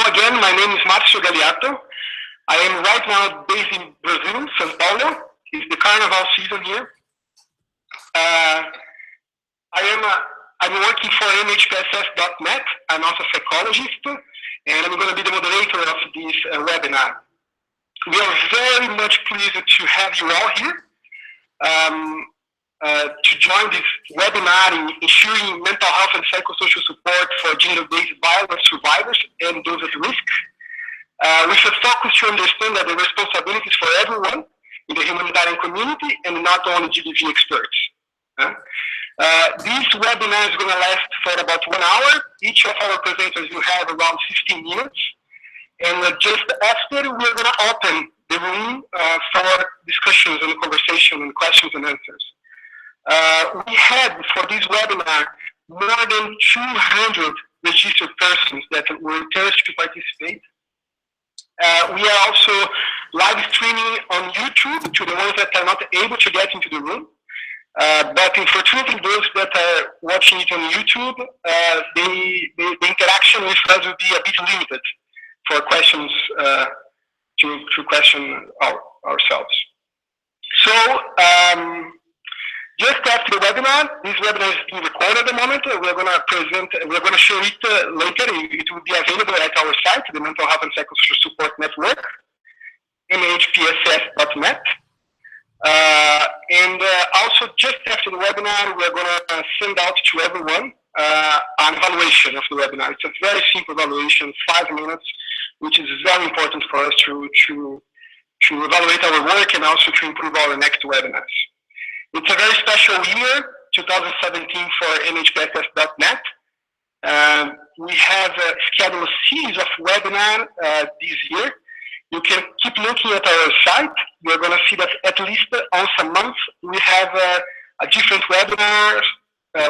again, my name is Marcio Gagliato. I am right now based in Brazil, São Paulo. It's the carnival season here. I'm working for MHPSS.net. I'm also a psychologist, and I'm going to be the moderator of this webinar. We are very much pleased to have you all here to join this webinar in ensuring mental health and psychosocial support for gender-based violence survivors and those at risk. We should focus to understand that the responsibility is for everyone in the humanitarian community and not only GBV experts. This webinar is going to last for about 1 hour. Each of our presenters will have around 15 minutes. And just after, we're going to open the room for discussions and conversation and questions and answers. We had for this webinar more than 200 registered persons that were interested to participate. We are also live streaming on YouTube to the ones that are not able to get into the room. But unfortunately, those that are watching it on YouTube, the interaction with us will be a bit limited for questions to question ourselves. So just after the webinar, this webinar is being recorded at the moment. We're going to show it later. It will be available at our site, the Mental Health and Psychosocial Support Network, MHPSS.net. And also just after the webinar, we're going to send out to everyone an evaluation of the webinar. It's a very simple evaluation, 5 minutes, which is very important for us to evaluate our work and also to improve our next webinars. It's a very special year, 2017, for MHPSS.net. We have scheduled a series of webinars this year. You can keep looking at our site. You're going to see that at least once a month we have a different webinar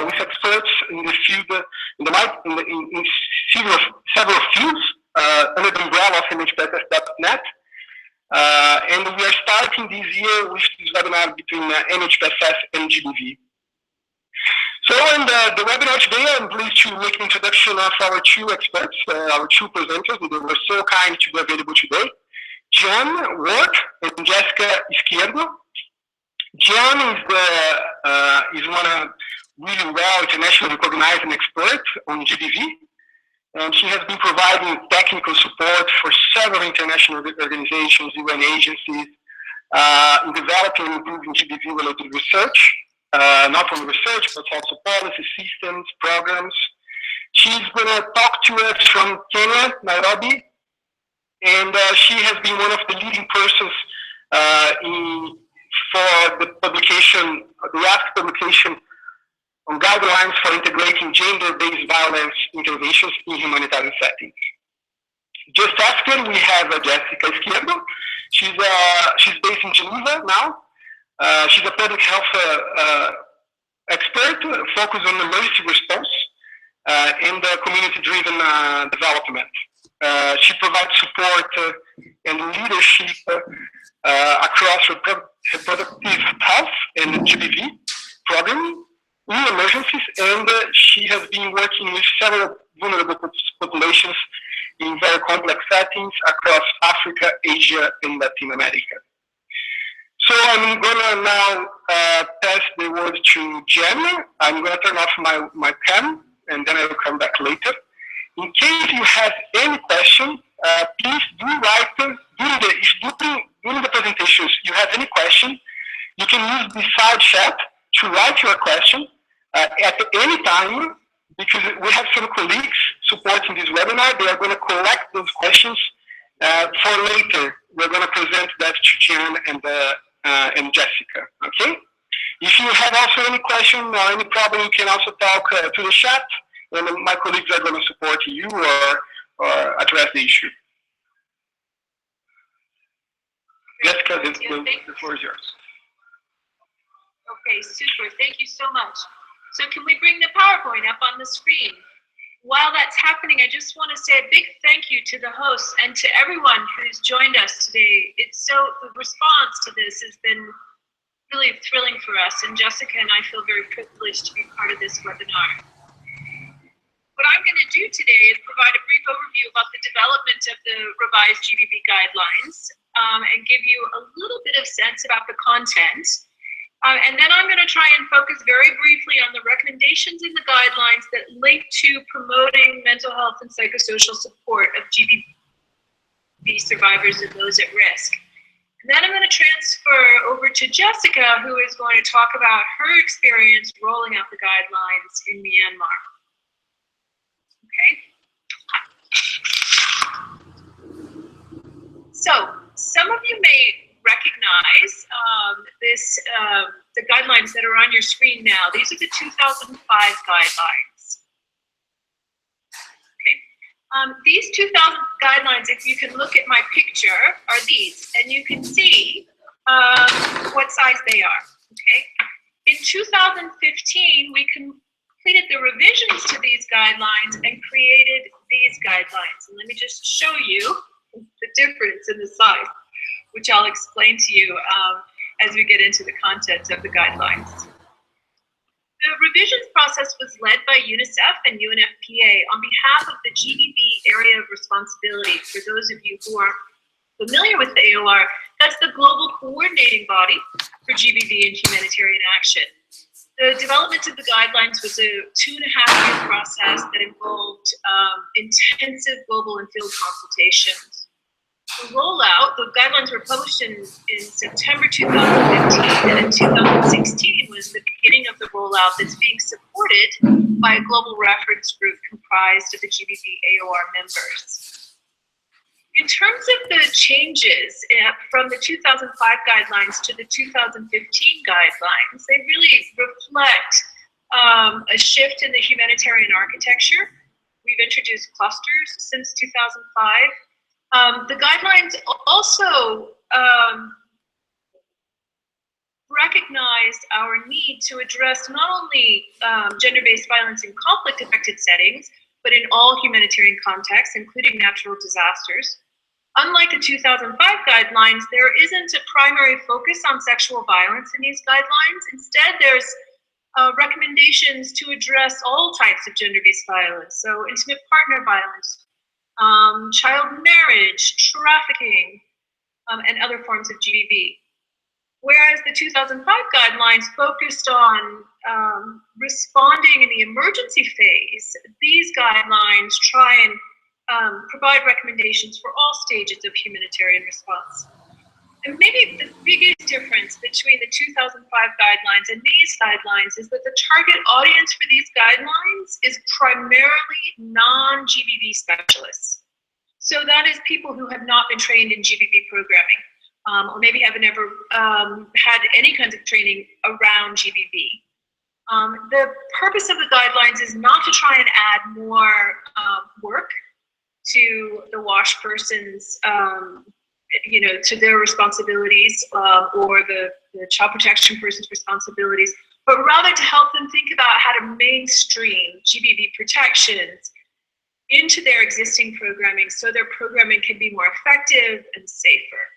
with experts in the field, in several fields under the umbrella of MHPSS.net. And we are starting this year with this webinar between MHPSS and GBV. So in the webinar today, I'm pleased to make an introduction of our two experts, our two presenters. They were so kind to be available today. Jeanne and Jessica Izquierdo. Jeanne is one really well internationally recognized expert on GBV. And she has been providing technical support for several international organizations, UN agencies, in developing and improving GBV-related research, not only research, but also policy, systems, programs. She's going to talk to us from Kenya, Nairobi, and she has been one of the leading persons for the publication, the last publication on guidelines for integrating gender-based violence interventions in humanitarian settings. Just after, we have Jessica Izquierdo. She's based in Geneva now. She's a public health expert focused on emergency response and community-driven development. She provides support and leadership across reproductive health and GBV programming in emergencies, and she has been working with several vulnerable populations in very complex settings across Africa, Asia, and Latin America. So I'm going to now pass the word to Jeanne. I'm going to turn off my cam, and then I will come back later. In case you have any question, please do write during the presentations. You have any question, you can use the side chat to write your question at any time, because we have some colleagues supporting this webinar. They are going to collect those questions for later. We're going to present that to Jeanne and Jessica. Okay. If you have also any question or any problem, you can also talk to the chat, and my colleagues are going to support you or address the issue. Jessica, the floor is yours. Okay, super. Thank you so much. So can we bring the PowerPoint up on the screen? While that's happening, I just want to say a big thank you to the hosts and to everyone who's joined us today. The response to this has been really thrilling for us, and Jessica and I feel very privileged to be part of this webinar. What I'm going to do today is provide a brief overview about the development of the revised GBV guidelines and give you a little bit of sense about the content. And then I'm going to try and focus very briefly on the recommendations in the guidelines that link to promoting mental health and psychosocial support of GBV survivors and those at risk. And then I'm going to transfer over to Jessica, who is going to talk about her experience rolling out the guidelines in Myanmar. Okay. So some of you may recognize the guidelines that are on your screen now. These are the 2005 guidelines. These 2000 guidelines, if you can look at my picture, are these, and you can see what size they are, okay? In 2015, we completed the revisions to these guidelines and created these guidelines. And let me just show you the difference in the size, which I'll explain to you as we get into the content of the guidelines. The revisions process was led by UNICEF and UNFPA on behalf of the GBV Area of Responsibility. For those of you who are familiar with the AOR, that's the global coordinating body for GBV and humanitarian action. The development of the guidelines was a 2.5-year process that involved intensive global and field consultations. The rollout, the guidelines were published in September 2015, and in 2016 was the beginning of the rollout that's being supported by a global reference group comprised of the GBV AOR members. In terms of the changes from the 2005 guidelines to the 2015 guidelines, they really reflect a shift in the humanitarian architecture. We've introduced clusters since 2005. The guidelines also recognized our need to address not only gender-based violence in conflict-affected settings, but in all humanitarian contexts, including natural disasters. Unlike the 2005 guidelines, there isn't a primary focus on sexual violence in these guidelines. Instead, there's recommendations to address all types of gender-based violence, so intimate partner violence, child marriage, trafficking, and other forms of GBV. Whereas the 2005 guidelines focused on responding in the emergency phase, these guidelines try and provide recommendations for all stages of humanitarian response. And maybe the biggest difference between the 2005 guidelines and these guidelines is that the target audience for these guidelines is primarily non-GBV specialists. So that is people who have not been trained in GBV programming, or maybe have never had any kinds of training around GBV. The purpose of the guidelines is not to try and add more work to the WASH person's to their responsibilities or the child protection person's responsibilities, but rather to help them think about how to mainstream GBV protections into their existing programming so their programming can be more effective and safer.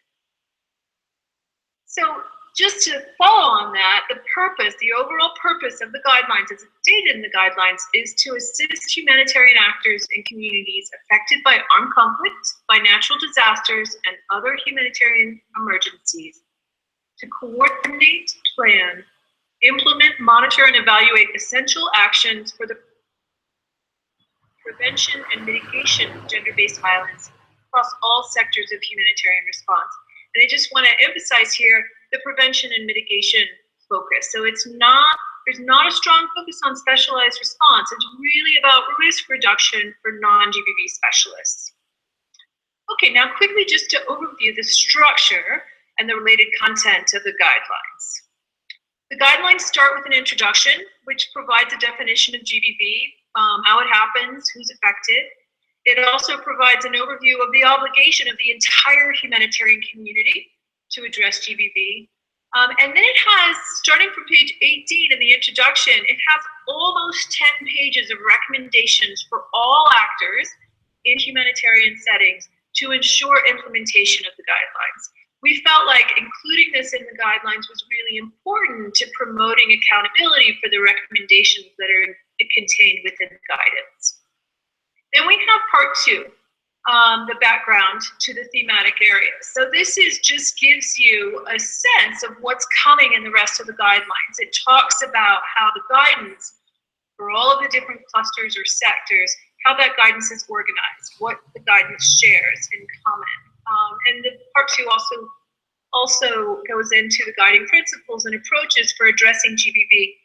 So just to follow on that, the overall purpose of the guidelines, as stated in the guidelines, is to assist humanitarian actors in communities affected by armed conflict, by natural disasters, and other humanitarian emergencies to coordinate, plan, implement, monitor, and evaluate essential actions for the prevention and mitigation of gender-based violence across all sectors of humanitarian response. And I just want to emphasize here the prevention and mitigation focus. So there's not a strong focus on specialized response. It's really about risk reduction for non-GBV specialists. Okay, now quickly just to overview the structure and the related content of the guidelines. The guidelines start with an introduction, which provides a definition of GBV, how it happens, who's affected. It also provides an overview of the obligation of the entire humanitarian community to address GBV. And then it has, starting from page 18 in the introduction, it has almost 10 pages of recommendations for all actors in humanitarian settings to ensure implementation of the guidelines. We felt like including this in the guidelines was really important to promoting accountability for the recommendations that are contained within the guidance. Then we have part 2. the background to the thematic areas. So this just gives you a sense of what's coming in the rest of the guidelines. It talks about how the guidance for all of the different clusters or sectors, how that guidance is organized, what the guidance shares in common. And the part 2 also goes into the guiding principles and approaches for addressing GBV,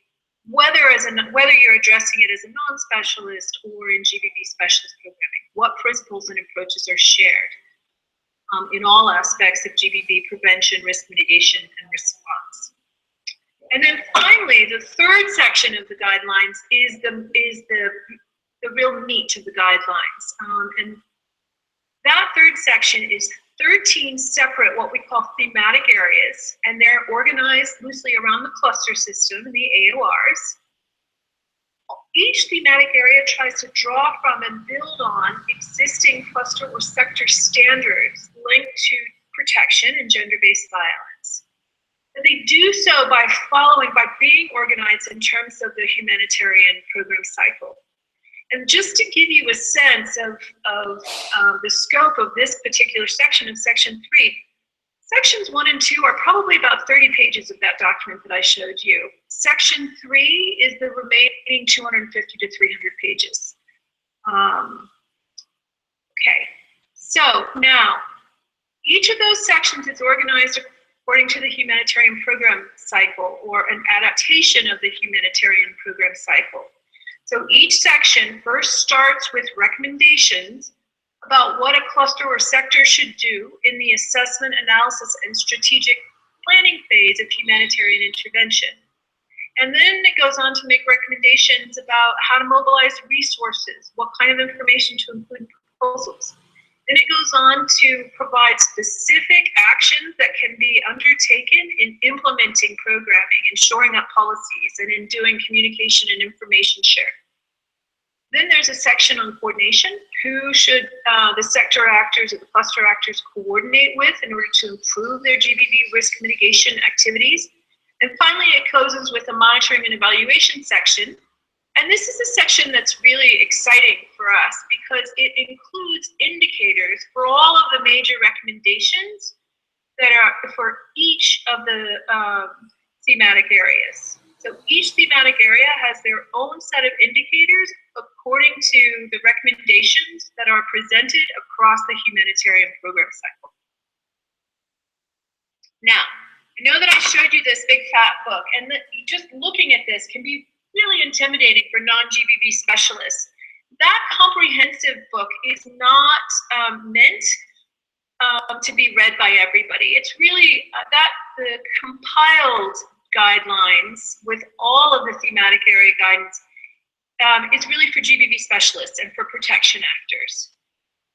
whether you're addressing it as a non-specialist or in GBV specialist programming. What principles and approaches are shared in all aspects of GBV prevention, risk mitigation, and response. And then finally, the third section of the guidelines is the real meat of the guidelines. And that third section is 13 separate, what we call thematic areas, and they're organized loosely around the cluster system and the AORs. Each thematic area tries to draw from and build on existing cluster or sector standards linked to protection and gender-based violence. And they do so by being organized in terms of the humanitarian program cycle. And just to give you a sense of the scope of this particular section of Section 3, Sections 1 and 2 are probably about 30 pages of that document that I showed you. Section 3 is the remaining 250 to 300 pages. Okay, so now, each of those sections is organized according to the humanitarian program cycle, or an adaptation of the humanitarian program cycle. So each section first starts with recommendations about what a cluster or sector should do in the assessment, analysis, and strategic planning phase of humanitarian intervention. And then it goes on to make recommendations about how to mobilize resources, what kind of information to include in proposals. Then it goes on to provide specific actions that can be undertaken in implementing programming and shoring up policies and in doing communication and information sharing. Then there's a section on coordination. Who should the sector actors or the cluster actors coordinate with in order to improve their GBV risk mitigation activities? And finally, it closes with a monitoring and evaluation section. And this is a section that's really exciting for us because it includes indicators for all of the major recommendations that are for each of the thematic areas. So each thematic area has their own set of indicators according to the recommendations that are presented across the humanitarian program cycle. Now, I know that I showed you this big fat book, and just looking at this can be really intimidating for non-GBV specialists. That comprehensive book is not meant to be read by everybody. It's really the compiled guidelines with all of the thematic area guidance is really for GBV specialists and for protection actors.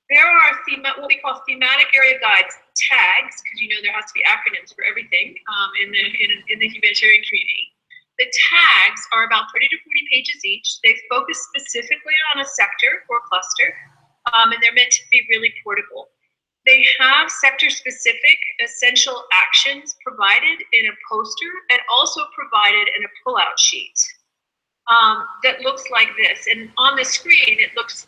There are what we call thematic area guides, tags, because you know there has to be acronyms for everything in the humanitarian community. The tags are about 30 to 40 pages each. They focus specifically on a sector or cluster, and they're meant to be really portable. They have sector-specific essential actions provided in a poster and also provided in a pull-out sheet that looks like this. And on the screen, it looks,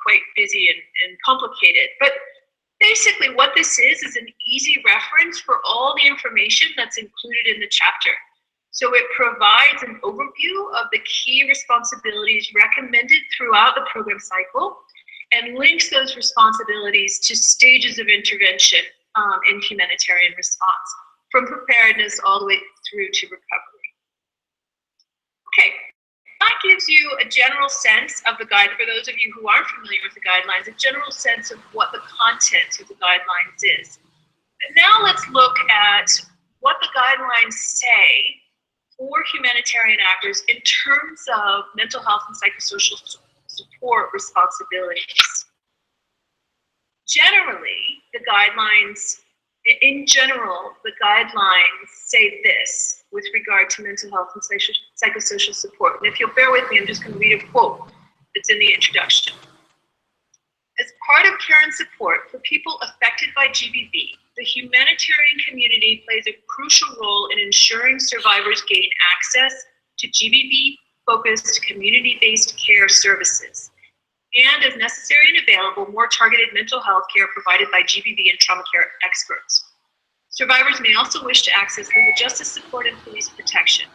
quite busy and complicated. But basically what this is an easy reference for all the information that's included in the chapter. So it provides an overview of the key responsibilities recommended throughout the program cycle and links those responsibilities to stages of intervention in humanitarian response, from preparedness all the way through to recovery. Okay, that gives you a general sense of the guide, for those of you who aren't familiar with the guidelines, a general sense of what the content of the guidelines is. And now let's look at what the guidelines say for humanitarian actors in terms of mental health and psychosocial support responsibilities. Generally, the guidelines say this with regard to mental health and psychosocial support. And if you'll bear with me, I'm just going to read a quote that's in the introduction. As part of care and support for people affected by GBV, the humanitarian community plays a crucial role in ensuring survivors gain access to GBV-focused, community-based care services. and, as necessary and available, more targeted mental health care provided by GBV and trauma care experts. Survivors may also wish to access legal justice support and police protection.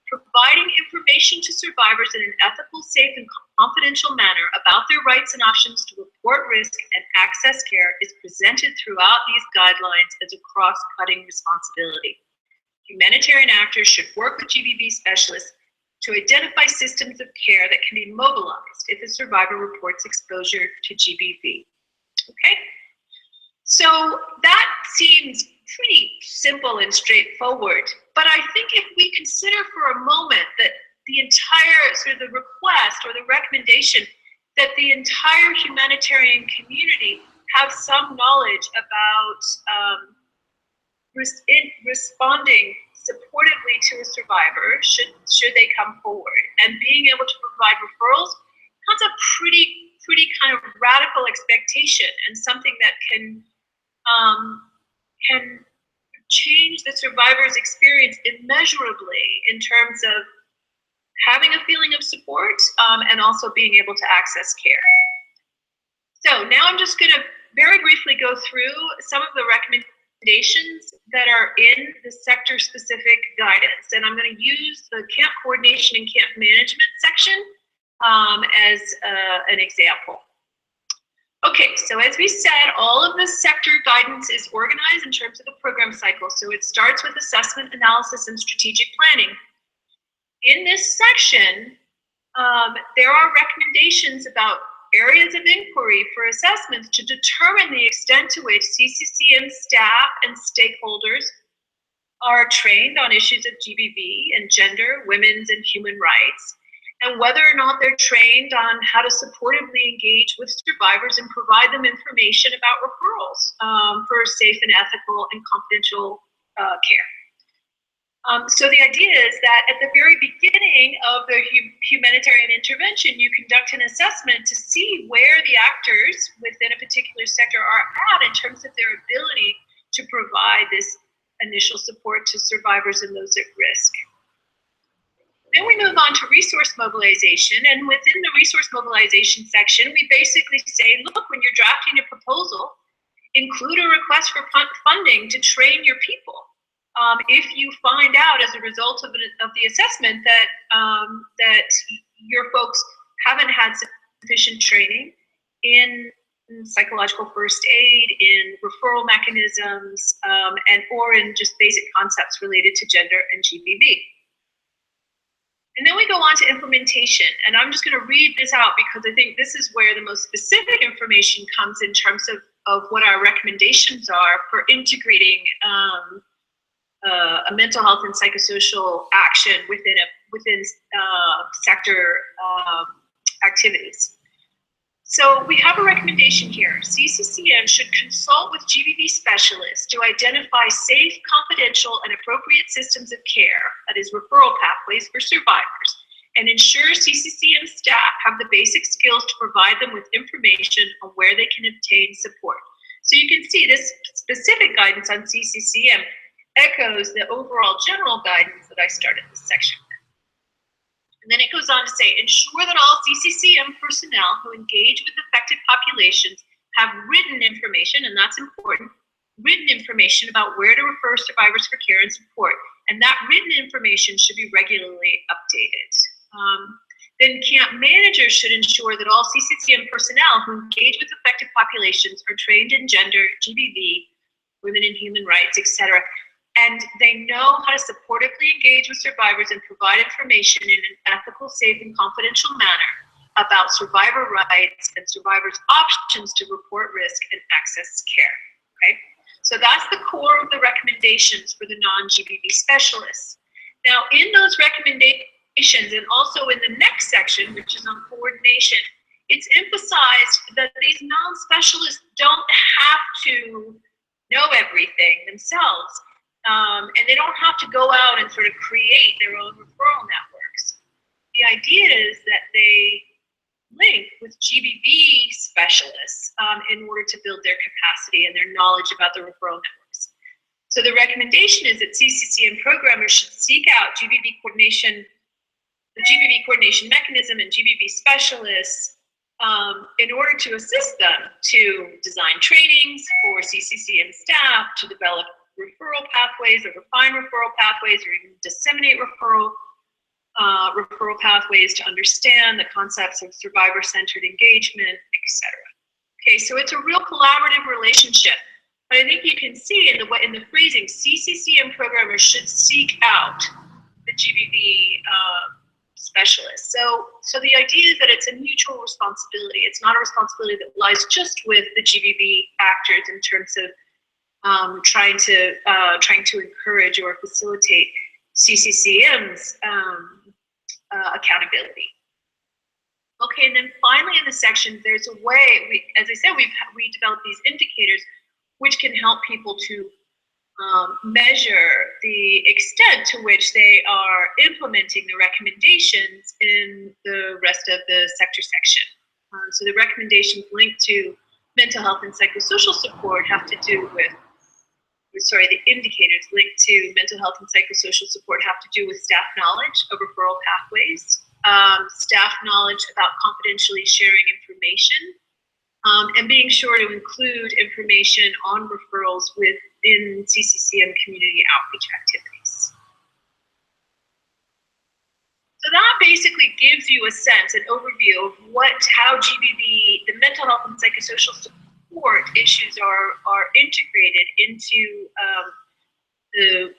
Providing information to survivors in an ethical, safe, and confidential manner about their rights and options to report risk and access care is presented throughout these guidelines as a cross-cutting responsibility. Humanitarian actors should work with GBV specialists to identify systems of care that can be mobilized if a survivor reports exposure to GBV. Okay? So that seems pretty simple and straightforward, but I think if we consider for a moment that the entire sort of the request or the recommendation that the entire humanitarian community have some knowledge about responding supportively to a survivor should they come forward, and being able to provide referrals, that's a pretty kind of radical expectation, and something that can change the survivor's experience immeasurably in terms of having a feeling of support and also being able to access care. So now I'm just going to very briefly go through some of the recommendations that are in the sector-specific guidance, and I'm going to use the camp coordination and camp management section as an example. Okay, so as we said, all of the sector guidance is organized in terms of the program cycle. So it starts with assessment, analysis, and strategic planning. In this section, there are recommendations about areas of inquiry for assessments to determine the extent to which CCCM staff and stakeholders are trained on issues of GBV and gender, women's, and human rights, and whether or not they're trained on how to supportively engage with survivors and provide them information about referrals for safe and ethical and confidential care. So the idea is that at the very beginning of the humanitarian intervention, you conduct an assessment to see where the actors within a particular sector are at in terms of their ability to provide this initial support to survivors and those at risk. Then we move on to resource mobilization, and within the resource mobilization section, we basically say, look, when you're drafting a proposal, include a request for funding to train your people. If you find out as a result of the assessment that your folks haven't had sufficient training in psychological first aid, in referral mechanisms, or in just basic concepts related to gender and GBV. And then we go on to implementation, and I'm just going to read this out because I think this is where the most specific information comes in terms of what our recommendations are for integrating a mental health and psychosocial action within sector activities. So we have a recommendation here. CCCM should consult with GBV specialists to identify safe, confidential, and appropriate systems of care, that is referral pathways for survivors, and ensure CCCM staff have the basic skills to provide them with information on where they can obtain support. So you can see this specific guidance on CCCM echoes the overall general guidance that I started this section with. And then it goes on to say, ensure that all CCCM personnel who engage with affected populations have written information, and that's important, written information about where to refer survivors for care and support. And that written information should be regularly updated. Then camp managers should ensure that all CCCM personnel who engage with affected populations are trained in gender, GBV, women and human rights, etc., and they know how to supportively engage with survivors and provide information in an ethical, safe, and confidential manner about survivor rights and survivors' options to report risk and access care. Okay, so that's the core of the recommendations for the non-GBV specialists. Now, in those recommendations, and also in the next section, which is on coordination, it's emphasized that these non-specialists don't have to know everything themselves. And they don't have to go out and sort of create their own referral networks. The idea is that they link with GBV specialists in order to build their capacity and their knowledge about the referral networks. So the recommendation is that CCCM programmers should seek out GBV coordination, the GBV coordination mechanism and GBV specialists in order to assist them to design trainings for CCCM staff, to develop referral pathways or refine referral pathways, or even disseminate referral pathways to understand the concepts of survivor-centered engagement, etc. Okay, so it's a real collaborative relationship. But I think you can see in the phrasing, CCCM programmers should seek out the GBV specialists. So the idea is that it's a mutual responsibility. It's not a responsibility that lies just with the GBV actors in terms of trying to encourage or facilitate CCCM's accountability. Okay, and then finally in the section, there's a way, as I said, we developed these indicators which can help people to measure the extent to which they are implementing the recommendations in the rest of the sector section. So the recommendations linked to mental health and psychosocial support have to do with, the indicators linked to mental health and psychosocial support have to do with staff knowledge of referral pathways, staff knowledge about confidentially sharing information, and being sure to include information on referrals within CCCM community outreach activities. So that basically gives you a sense, an overview of how GBV, the mental health and psychosocial support issues are integrated into the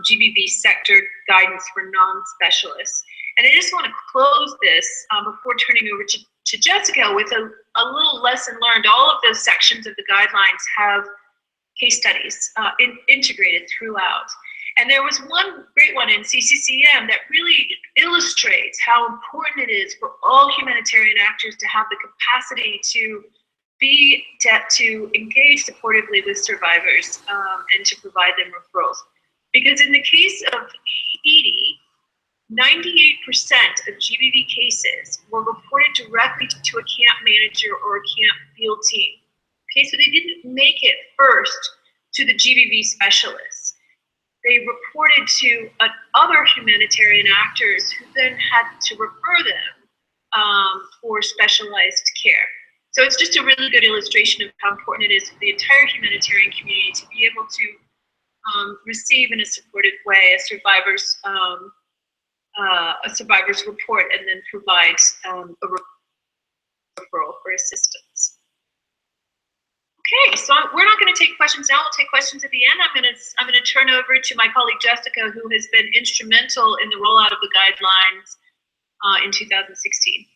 GBV sector guidance for non-specialists. And I just want to close this before turning over to Jessica with a little lesson learned. All of those sections of the guidelines have case studies integrated throughout. And there was one great one in CCCM that really illustrates how important it is for all humanitarian actors to have the capacity to engage supportively with survivors and to provide them referrals. Because in the case of Haiti, 98% of GBV cases were reported directly to a camp manager or a camp field team. Okay, so they didn't make it first to the GBV specialists. They reported to other humanitarian actors who then had to refer them for specialized care. So it's just a really good illustration of how important it is for the entire humanitarian community to be able to receive in a supportive way a survivor's report and then provide a referral for assistance. Okay, so we're not going to take questions now. We'll take questions at the end. I'm going to turn over to my colleague Jessica, who has been instrumental in the rollout of the guidelines in 2016.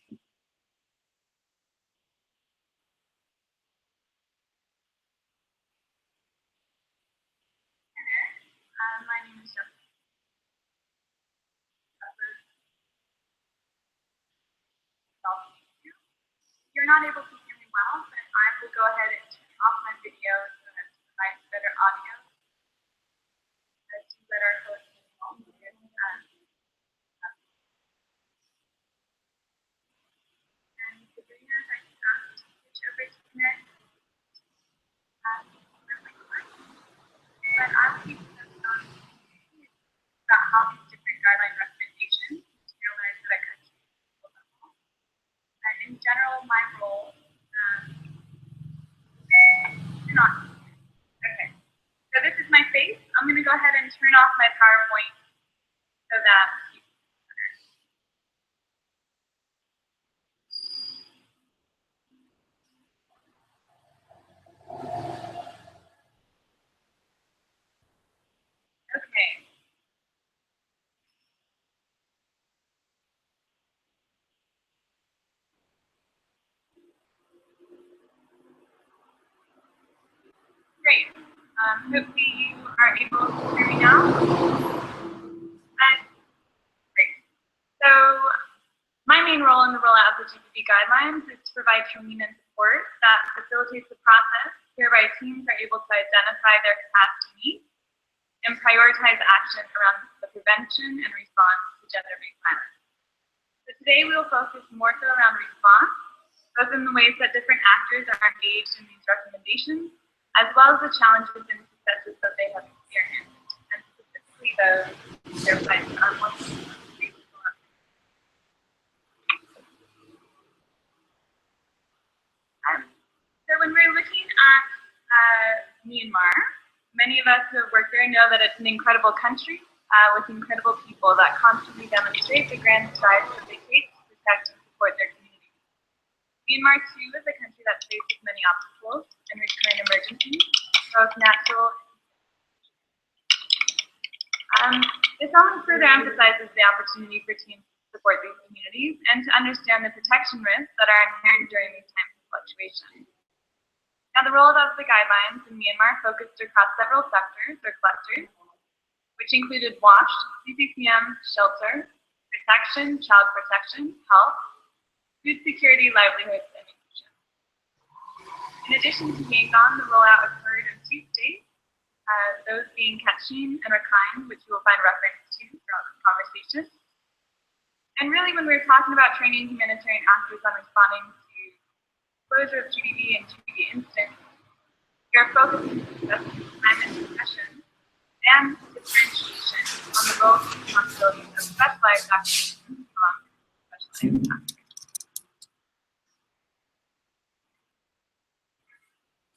My name is Jessica. You're not able to hear me well, but I will go ahead and turn off my video so as to provide better audio, as to better host and the video I can ask to switch over to connect. But I will be focused on about how these different guideline recommendations materialize at a country level. And in general, my role, okay. So this is my face. I'm going to go ahead and turn off my PowerPoint so that you can okay. Great. Hopefully you are able to hear me now. Great. So my main role in the rollout of the GBV guidelines is to provide training and support that facilitates the process whereby teams are able to identify their capacity needs and prioritize action around the prevention and response to gender-based violence. So today we will focus more so around response, both in the ways that different actors are engaged in these recommendations, as well as the challenges and successes that they have experienced, and specifically those their fights are most. when we're looking at Myanmar, many of us who have worked there know that it's an incredible country with incredible people that constantly demonstrate the grand strides that they take to protect and support their communities. Myanmar, too, is a country that faces many obstacles and recurring emergencies, both natural and this only further emphasizes the opportunity for teams to support these communities and to understand the protection risks that are inherent during these times of fluctuation. Now, the rollout of the guidelines in Myanmar focused across several sectors or clusters, which included WASH, CPPM, shelter, protection, child protection, health, food security, livelihoods, and inclusion. In addition to Yangon, the rollout occurred in 2 states, those being Kachin and Rakhine, which you will find reference to throughout this conversation. And really, when we're talking about training humanitarian actors on responding to closure of GBV and GBV incidents, we are focusing on climate suppression and differentiation on the roles and responsibilities of specialized actors along with specialized actors.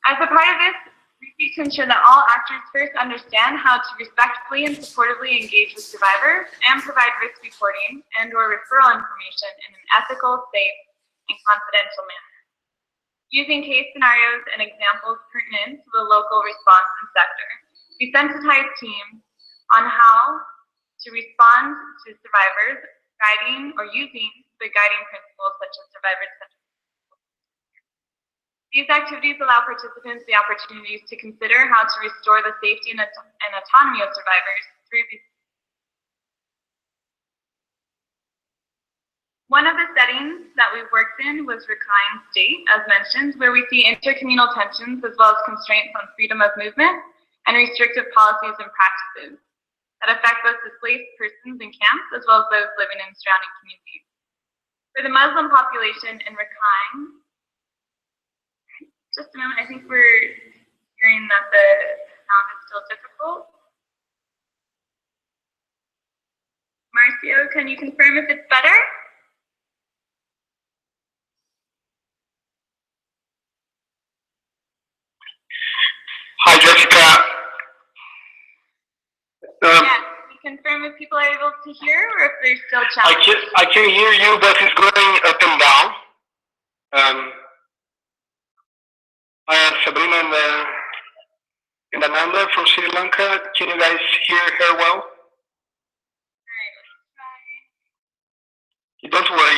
As a part of this, we seek to ensure that all actors first understand how to respectfully and supportively engage with survivors and provide risk reporting and/or referral information in an ethical, safe, and confidential manner, using case scenarios and examples pertinent to the local response and sector. We sensitize teams on how to respond to survivors, guiding or using the guiding principles such as survivor-centered. These activities allow participants the opportunities to consider how to restore the safety and autonomy of survivors through these. One of the settings that we worked in was Rakhine State, as mentioned, where we see intercommunal tensions as well as constraints on freedom of movement and restrictive policies and practices that affect both displaced persons in camps as well as those living in surrounding communities. For the Muslim population in Rakhine, just a moment, I think we're hearing that the sound is still difficult. Marcio, can you confirm if it's better? Hi, Jessica. Yes, can you confirm if people are able to hear or if there's still challenges? I can hear you, but it's going up and down. Sabrina and Ananda from Sri Lanka, can you guys hear her well? Alright, let's try. Don't worry,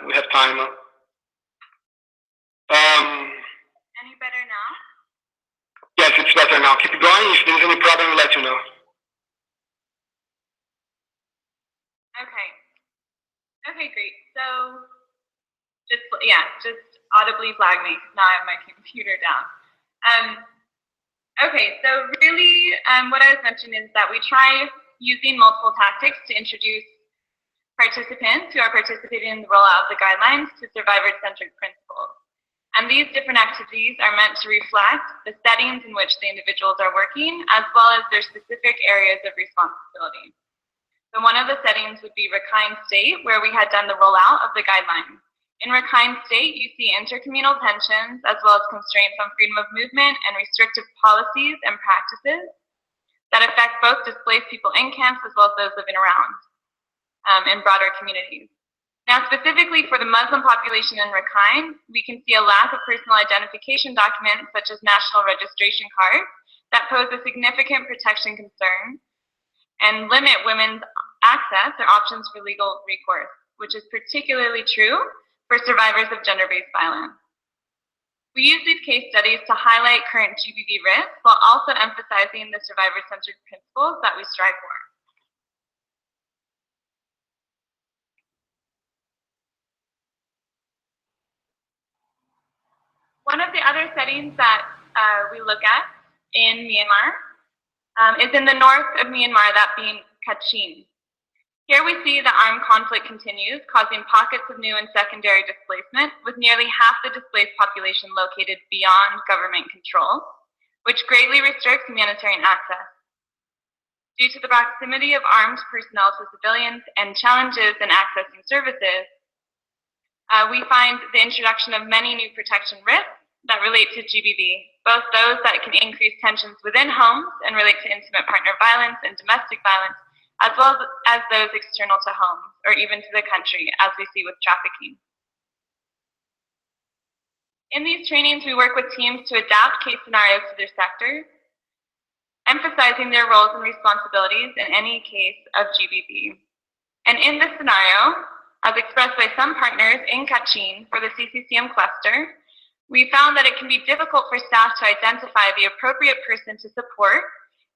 we have time. Any better now? Yes, it's better now. Keep it going. If there's any problem, we'll let you know. Okay, great. So, just audibly flag me, because now I have my computer down. Okay, so really what I was mentioning is that we try using multiple tactics to introduce participants who are participating in the rollout of the guidelines to survivor-centered principles. And these different activities are meant to reflect the settings in which the individuals are working, as well as their specific areas of responsibility. So one of the settings would be Rakhine State, where we had done the rollout of the guidelines. In Rakhine State, you see intercommunal tensions, as well as constraints on freedom of movement and restrictive policies and practices that affect both displaced people in camps as well as those living around in broader communities. Now, specifically for the Muslim population in Rakhine, we can see a lack of personal identification documents, such as national registration cards, that pose a significant protection concern and limit women's access or options for legal recourse, which is particularly true for survivors of gender-based violence. We use these case studies to highlight current GBV risks while also emphasizing the survivor-centered principles that we strive for. One of the other settings that we look at in Myanmar is in the north of Myanmar, that being Kachin. Here we see the armed conflict continues, causing pockets of new and secondary displacement, with nearly half the displaced population located beyond government control, which greatly restricts humanitarian access. Due to the proximity of armed personnel to civilians and challenges in accessing services, we find the introduction of many new protection risks that relate to GBV, both those that can increase tensions within homes and relate to intimate partner violence and domestic violence, as well as those external to homes or even to the country, as we see with trafficking. In these trainings, we work with teams to adapt case scenarios to their sectors, emphasizing their roles and responsibilities in any case of GBV. And in this scenario, as expressed by some partners in Kachin for the CCCM cluster, we found that it can be difficult for staff to identify the appropriate person to support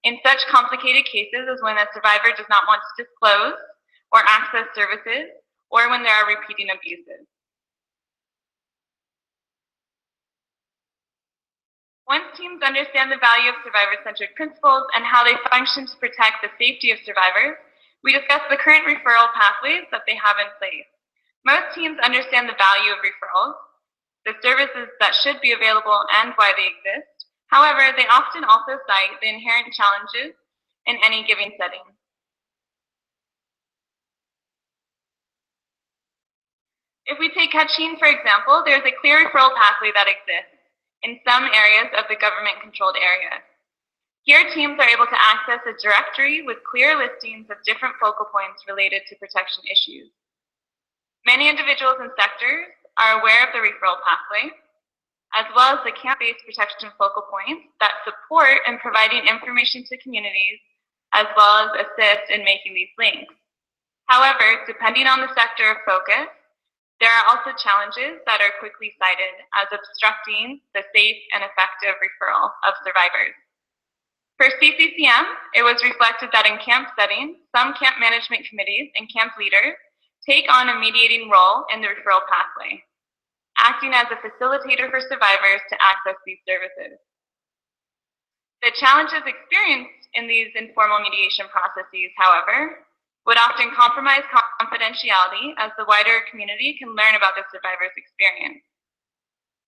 in such complicated cases as when a survivor does not want to disclose or access services, or when there are repeating abuses. Once teams understand the value of survivor-centered principles and how they function to protect the safety of survivors, we discuss the current referral pathways that they have in place. Most teams understand the value of referrals, the services that should be available, and why they exist. However, they often also cite the inherent challenges in any given setting. If we take Kachin, for example, there's a clear referral pathway that exists in some areas of the government-controlled area. Here, teams are able to access a directory with clear listings of different focal points related to protection issues. Many individuals and sectors are aware of the referral pathway, as well as the camp-based protection focal points that support in providing information to communities, as well as assist in making these links. However, depending on the sector of focus, there are also challenges that are quickly cited as obstructing the safe and effective referral of survivors. For CCCM, it was reflected that in camp settings, some camp management committees and camp leaders take on a mediating role in the referral pathway, acting as a facilitator for survivors to access these services. The challenges experienced in these informal mediation processes, however, would often compromise confidentiality as the wider community can learn about the survivor's experience.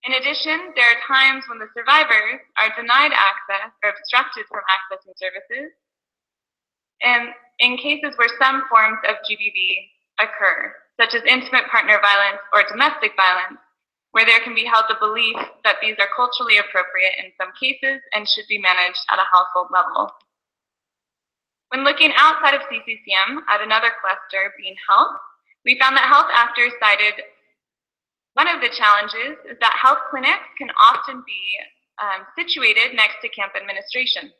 In addition, there are times when the survivors are denied access or obstructed from accessing services, and in cases where some forms of GBV occur, such as intimate partner violence or domestic violence, where there can be held the belief that these are culturally appropriate in some cases and should be managed at a household level. When looking outside of CCCM at another cluster being health, we found that health actors cited one of the challenges is that health clinics can often be situated next to camp administration,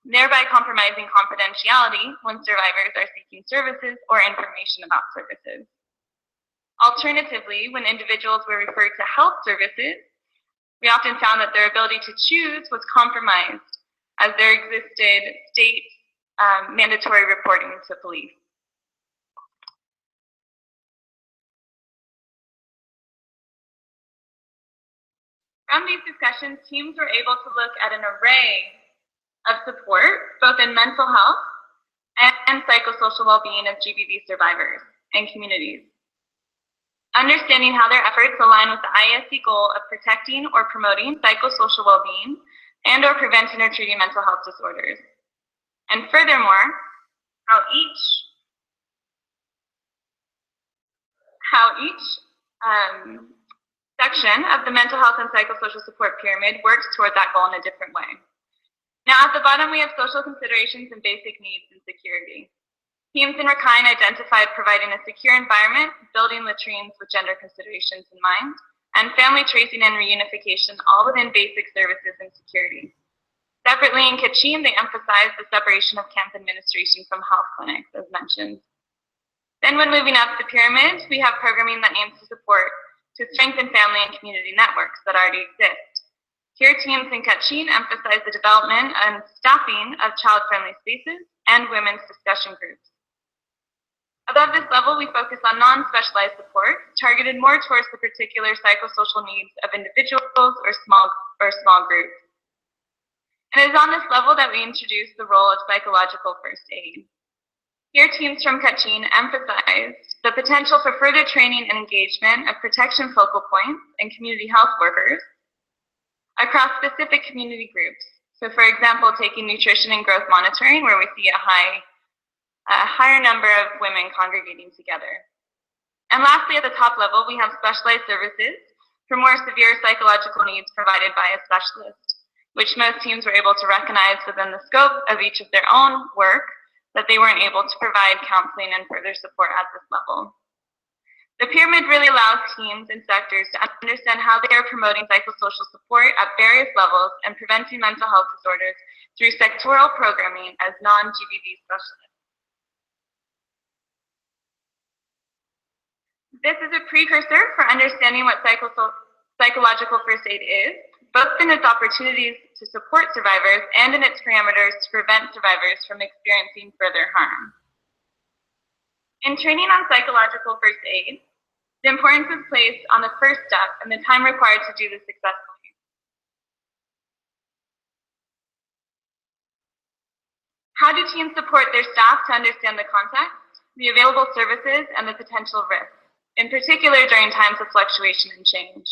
thereby compromising confidentiality when survivors are seeking services or information about services. Alternatively, when individuals were referred to health services, we often found that their ability to choose was compromised as there existed state mandatory reporting to police. From these discussions, teams were able to look at an array of support, both in mental health and psychosocial well-being of GBV survivors and communities. Understanding how their efforts align with the ISC goal of protecting or promoting psychosocial well-being and or preventing or treating mental health disorders. And furthermore, how each section of the mental health and psychosocial support pyramid works toward that goal in a different way. Now at the bottom we have social considerations and basic needs and security. Teams in Rakhine identified providing a secure environment, building latrines with gender considerations in mind, and family tracing and reunification, all within basic services and security. Separately in Kachin, they emphasized the separation of camp administration from health clinics, as mentioned. Then when moving up the pyramid, we have programming that aims to strengthen family and community networks that already exist. Here, teams in Kachin emphasize the development and staffing of child-friendly spaces and women's discussion groups. Above this level, we focus on non-specialized support, targeted more towards the particular psychosocial needs of individuals or small groups. And it is on this level that we introduce the role of psychological first aid. Here, teams from Kachin emphasized the potential for further training and engagement of protection focal points and community health workers across specific community groups. So for example, taking nutrition and growth monitoring, where we see a higher number of women congregating together. And lastly, at the top level, we have specialized services for more severe psychological needs provided by a specialist, which most teams were able to recognize within the scope of each of their own work that they weren't able to provide counseling and further support at this level. The pyramid really allows teams and sectors to understand how they are promoting psychosocial support at various levels and preventing mental health disorders through sectoral programming as non-GBV specialists. This is a precursor for understanding what psychological first aid is, both in its opportunities to support survivors and in its parameters to prevent survivors from experiencing further harm. In training on psychological first aid, the importance is placed on the first step and the time required to do this successfully. How do teams support their staff to understand the context, the available services, and the potential risks, in particular during times of fluctuation and change?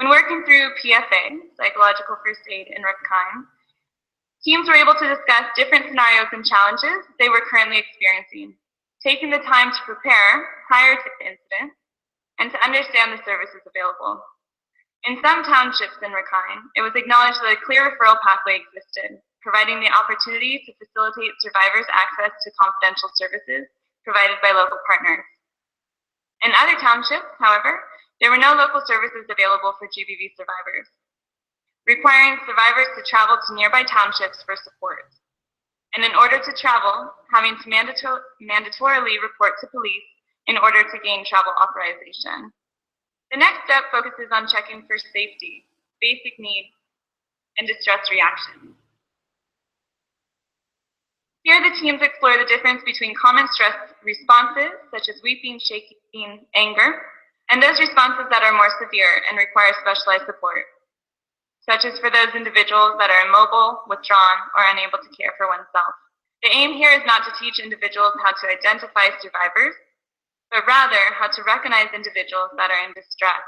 When working through PFA, psychological first aid in Rakhine, teams were able to discuss different scenarios and challenges they were currently experiencing, taking the time to prepare prior to the incident and to understand the services available. In some townships in Rakhine, it was acknowledged that a clear referral pathway existed, providing the opportunity to facilitate survivors' access to confidential services provided by local partners. In other townships, however, there were no local services available for GBV survivors, requiring survivors to travel to nearby townships for support. And in order to travel, having to mandatorily report to police in order to gain travel authorization. The next step focuses on checking for safety, basic needs, and distress reactions. Here, the teams explore the difference between common stress responses, such as weeping, shaking, anger, and those responses that are more severe and require specialized support, such as for those individuals that are immobile, withdrawn, or unable to care for oneself. The aim here is not to teach individuals how to identify survivors, but rather how to recognize individuals that are in distress.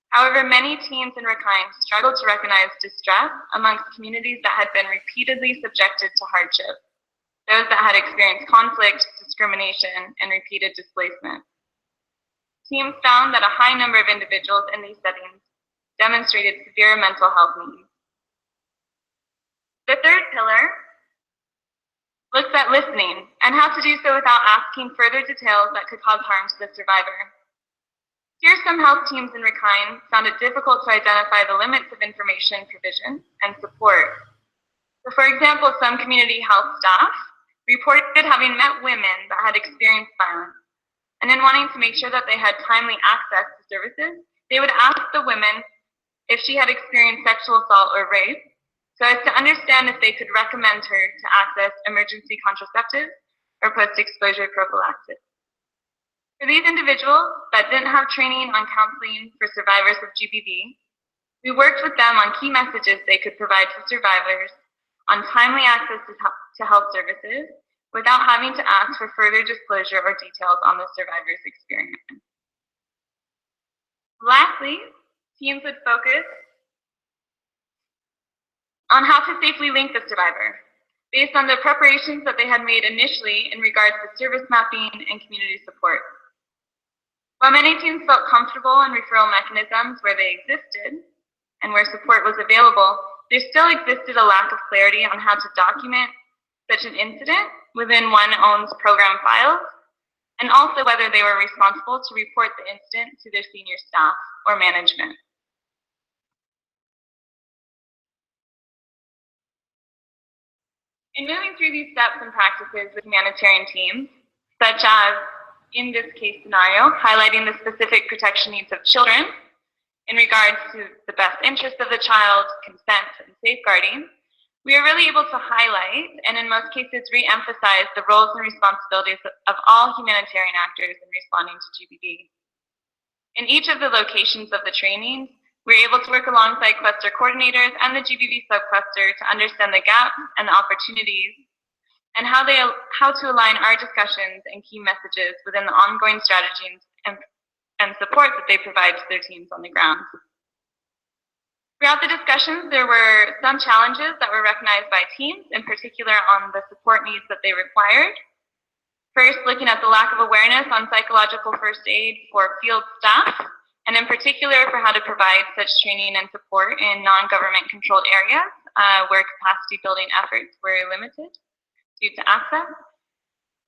However, many teams in Rakhine struggle to recognize distress amongst communities that had been repeatedly subjected to hardship, those that had experienced conflict, discrimination, and repeated displacement. Teams found that a high number of individuals in these settings demonstrated severe mental health needs. The third pillar looks at listening and how to do so without asking further details that could cause harm to the survivor. Here, some health teams in Rakhine found it difficult to identify the limits of information provision and support. So, for example, some community health staff reported having met women that had experienced violence, and in wanting to make sure that they had timely access to services, they would ask the women if she had experienced sexual assault or rape, so as to understand if they could recommend her to access emergency contraceptives or post-exposure prophylaxis. For these individuals that didn't have training on counseling for survivors of GBV, we worked with them on key messages they could provide to survivors on timely access to health services without having to ask for further disclosure or details on the survivor's experience. Lastly, teams would focus on how to safely link the survivor, based on the preparations that they had made initially in regards to service mapping and community support. While many teams felt comfortable in referral mechanisms where they existed and where support was available, there still existed a lack of clarity on how to document such an incident within one own's program files, and also whether they were responsible to report the incident to their senior staff or management. In moving through these steps and practices with humanitarian teams, such as in this case scenario, highlighting the specific protection needs of children in regards to the best interest of the child, consent, and safeguarding, we are really able to highlight and in most cases re-emphasize the roles and responsibilities of all humanitarian actors in responding to GBV. In each of the locations of the trainings, we're able to work alongside cluster coordinators and the GBV subcluster to understand the gaps and the opportunities and how to align our discussions and key messages within the ongoing strategies and support that they provide to their teams on the ground. Throughout the discussions, there were some challenges that were recognized by teams, in particular on the support needs that they required. First, looking at the lack of awareness on psychological first aid for field staff and in particular for how to provide such training and support in non-government controlled areas where capacity building efforts were limited due to access.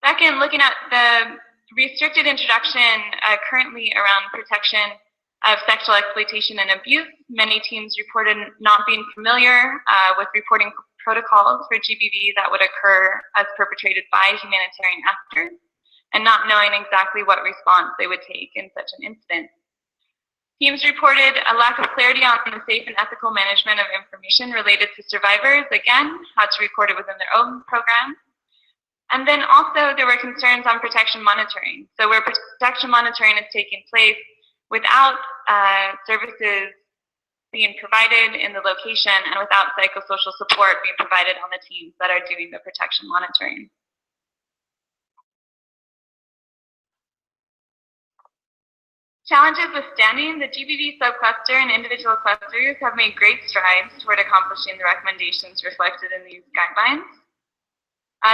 Second, looking at the restricted introduction currently around protection of sexual exploitation and abuse. Many teams reported not being familiar with reporting protocols for GBV that would occur as perpetrated by humanitarian actors, and not knowing exactly what response they would take in such an incident. Teams reported a lack of clarity on the safe and ethical management of information related to survivors, again, how to record it within their own program. And then also there were concerns on protection monitoring. So where protection monitoring is taking place without services being provided in the location and without psychosocial support being provided on the teams that are doing the protection monitoring. Challenges withstanding, the GBV subcluster and individual clusters have made great strides toward accomplishing the recommendations reflected in these guidelines.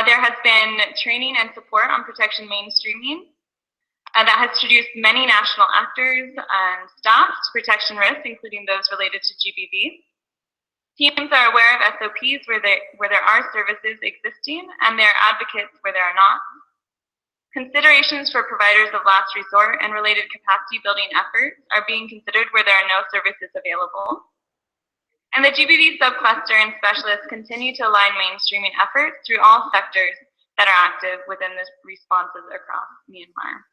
There has been training and support on protection mainstreaming that has introduced many national actors and staff to protection risks, including those related to GBV. Teams are aware of SOPs where there are services existing, and they're advocates where there are not. Considerations for providers of last resort and related capacity building efforts are being considered where there are no services available. And the GBV subcluster and specialists continue to align mainstreaming efforts through all sectors that are active within the responses across Myanmar.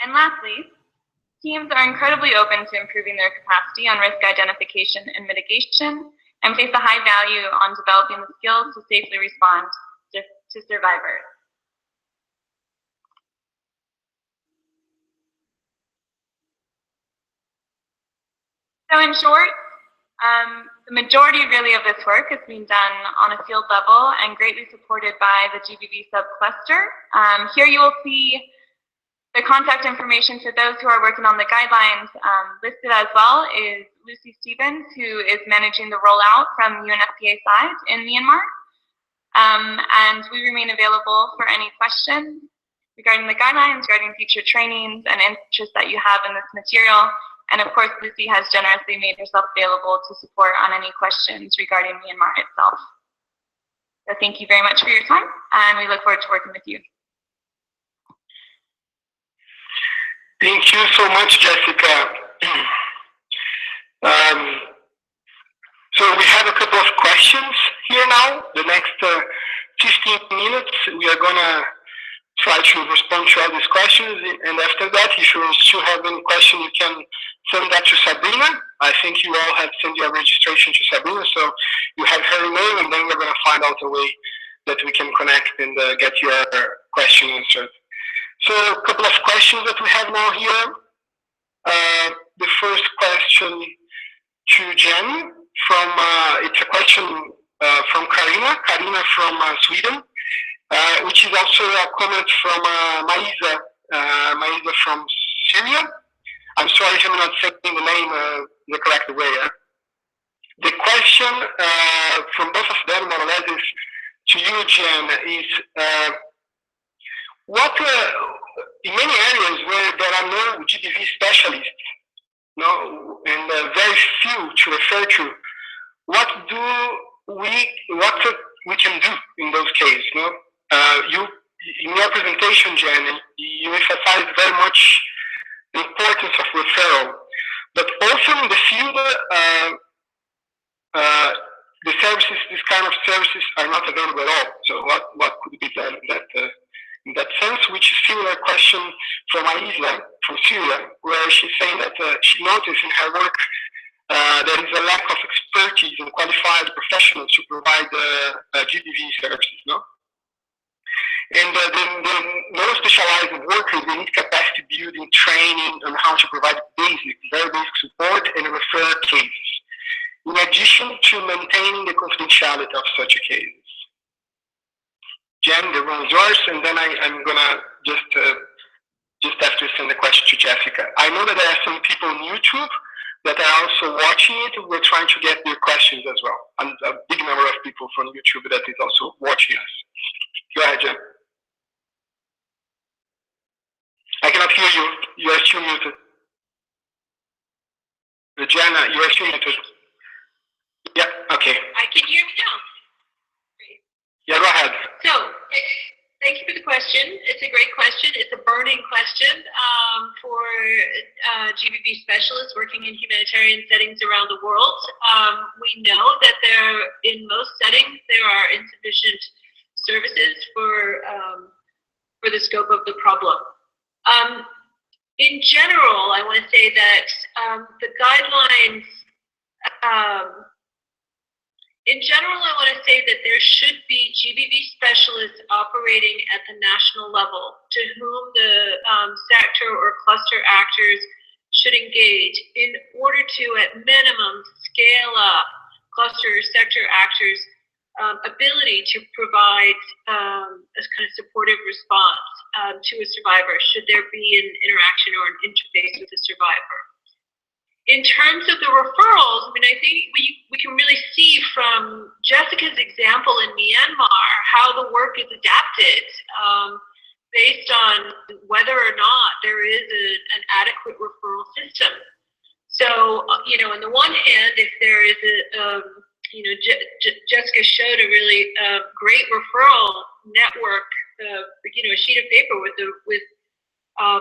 And lastly, teams are incredibly open to improving their capacity on risk identification and mitigation, and place a high value on developing the skills to safely respond to survivors. So in short, the majority really of this work is being done on a field level and greatly supported by the GBV subcluster. Here you will see the contact information for those who are working on the guidelines. Listed as well is Lucy Stevens, who is managing the rollout from UNFPA side in Myanmar. And we remain available for any questions regarding the guidelines, regarding future trainings and interest that you have in this material. And of course, Lucy has generously made herself available to support on any questions regarding Myanmar itself. So thank you very much for your time, and we look forward to working with you. Thank you so much, Jessica. So we have a couple of questions here now. The next 15 minutes, we are going to try to respond to all these questions. And after that, if you still have any question, you can send that to Sabrina. I think you all have sent your registration to Sabrina, so you have her email, and then we're going to find out a way that we can connect and get your question answered. So a couple of questions that we have now here. The first question to Jeanne from, it's a question from Karina from Sweden, which is also a comment from Maisa from Syria. I'm sorry if I'm not saying the name the correct way. The question from both of them, more or less, is to you, Jeanne, is what, in many areas where there are no GBV specialists, and very few to refer to, what we can do in those cases? In your presentation, Jeanne, you emphasized very much the importance of referral, but also in the field, the services, this kind of services, are not available at all. So what could be done in that sense? Which is similar question from Aisla from Syria, where she's saying that she noticed in her work there is a lack of expertise and qualified professionals to provide GBV services. And the non-specialized workers, they need capacity building, training on how to provide very basic support and refer cases, in addition to maintaining the confidentiality of such cases. Jen, the room is yours, and then I'm gonna just have to send the question to Jessica. I know that there are some people on YouTube that are also watching it. We're trying to get their questions as well, and a big number of people from YouTube that is also watching us. Go ahead, Jen. I cannot hear you. You are still muted. Jeanne, you are still muted. Yeah, okay. I can hear me now. Great. Yeah, go ahead. So, thank you for the question. It's a great question. It's a burning question for GBV specialists working in humanitarian settings around the world. We know that in most settings, there are insufficient services for the scope of the problem. In general, I want to say that the guidelines, in general, I want to say that there should be GBV specialists operating at the national level to whom the sector or cluster actors should engage in order to, at minimum, scale up cluster or sector actors' ability to provide a kind of supportive response to a survivor should there be an interaction or an interface with the survivor. In terms of the referrals, I mean, I think we can really see from Jessica's example in Myanmar how the work is adapted based on whether or not there is an adequate referral system. So, on the one hand, if there is Jessica showed a really great referral network, a sheet of paper with a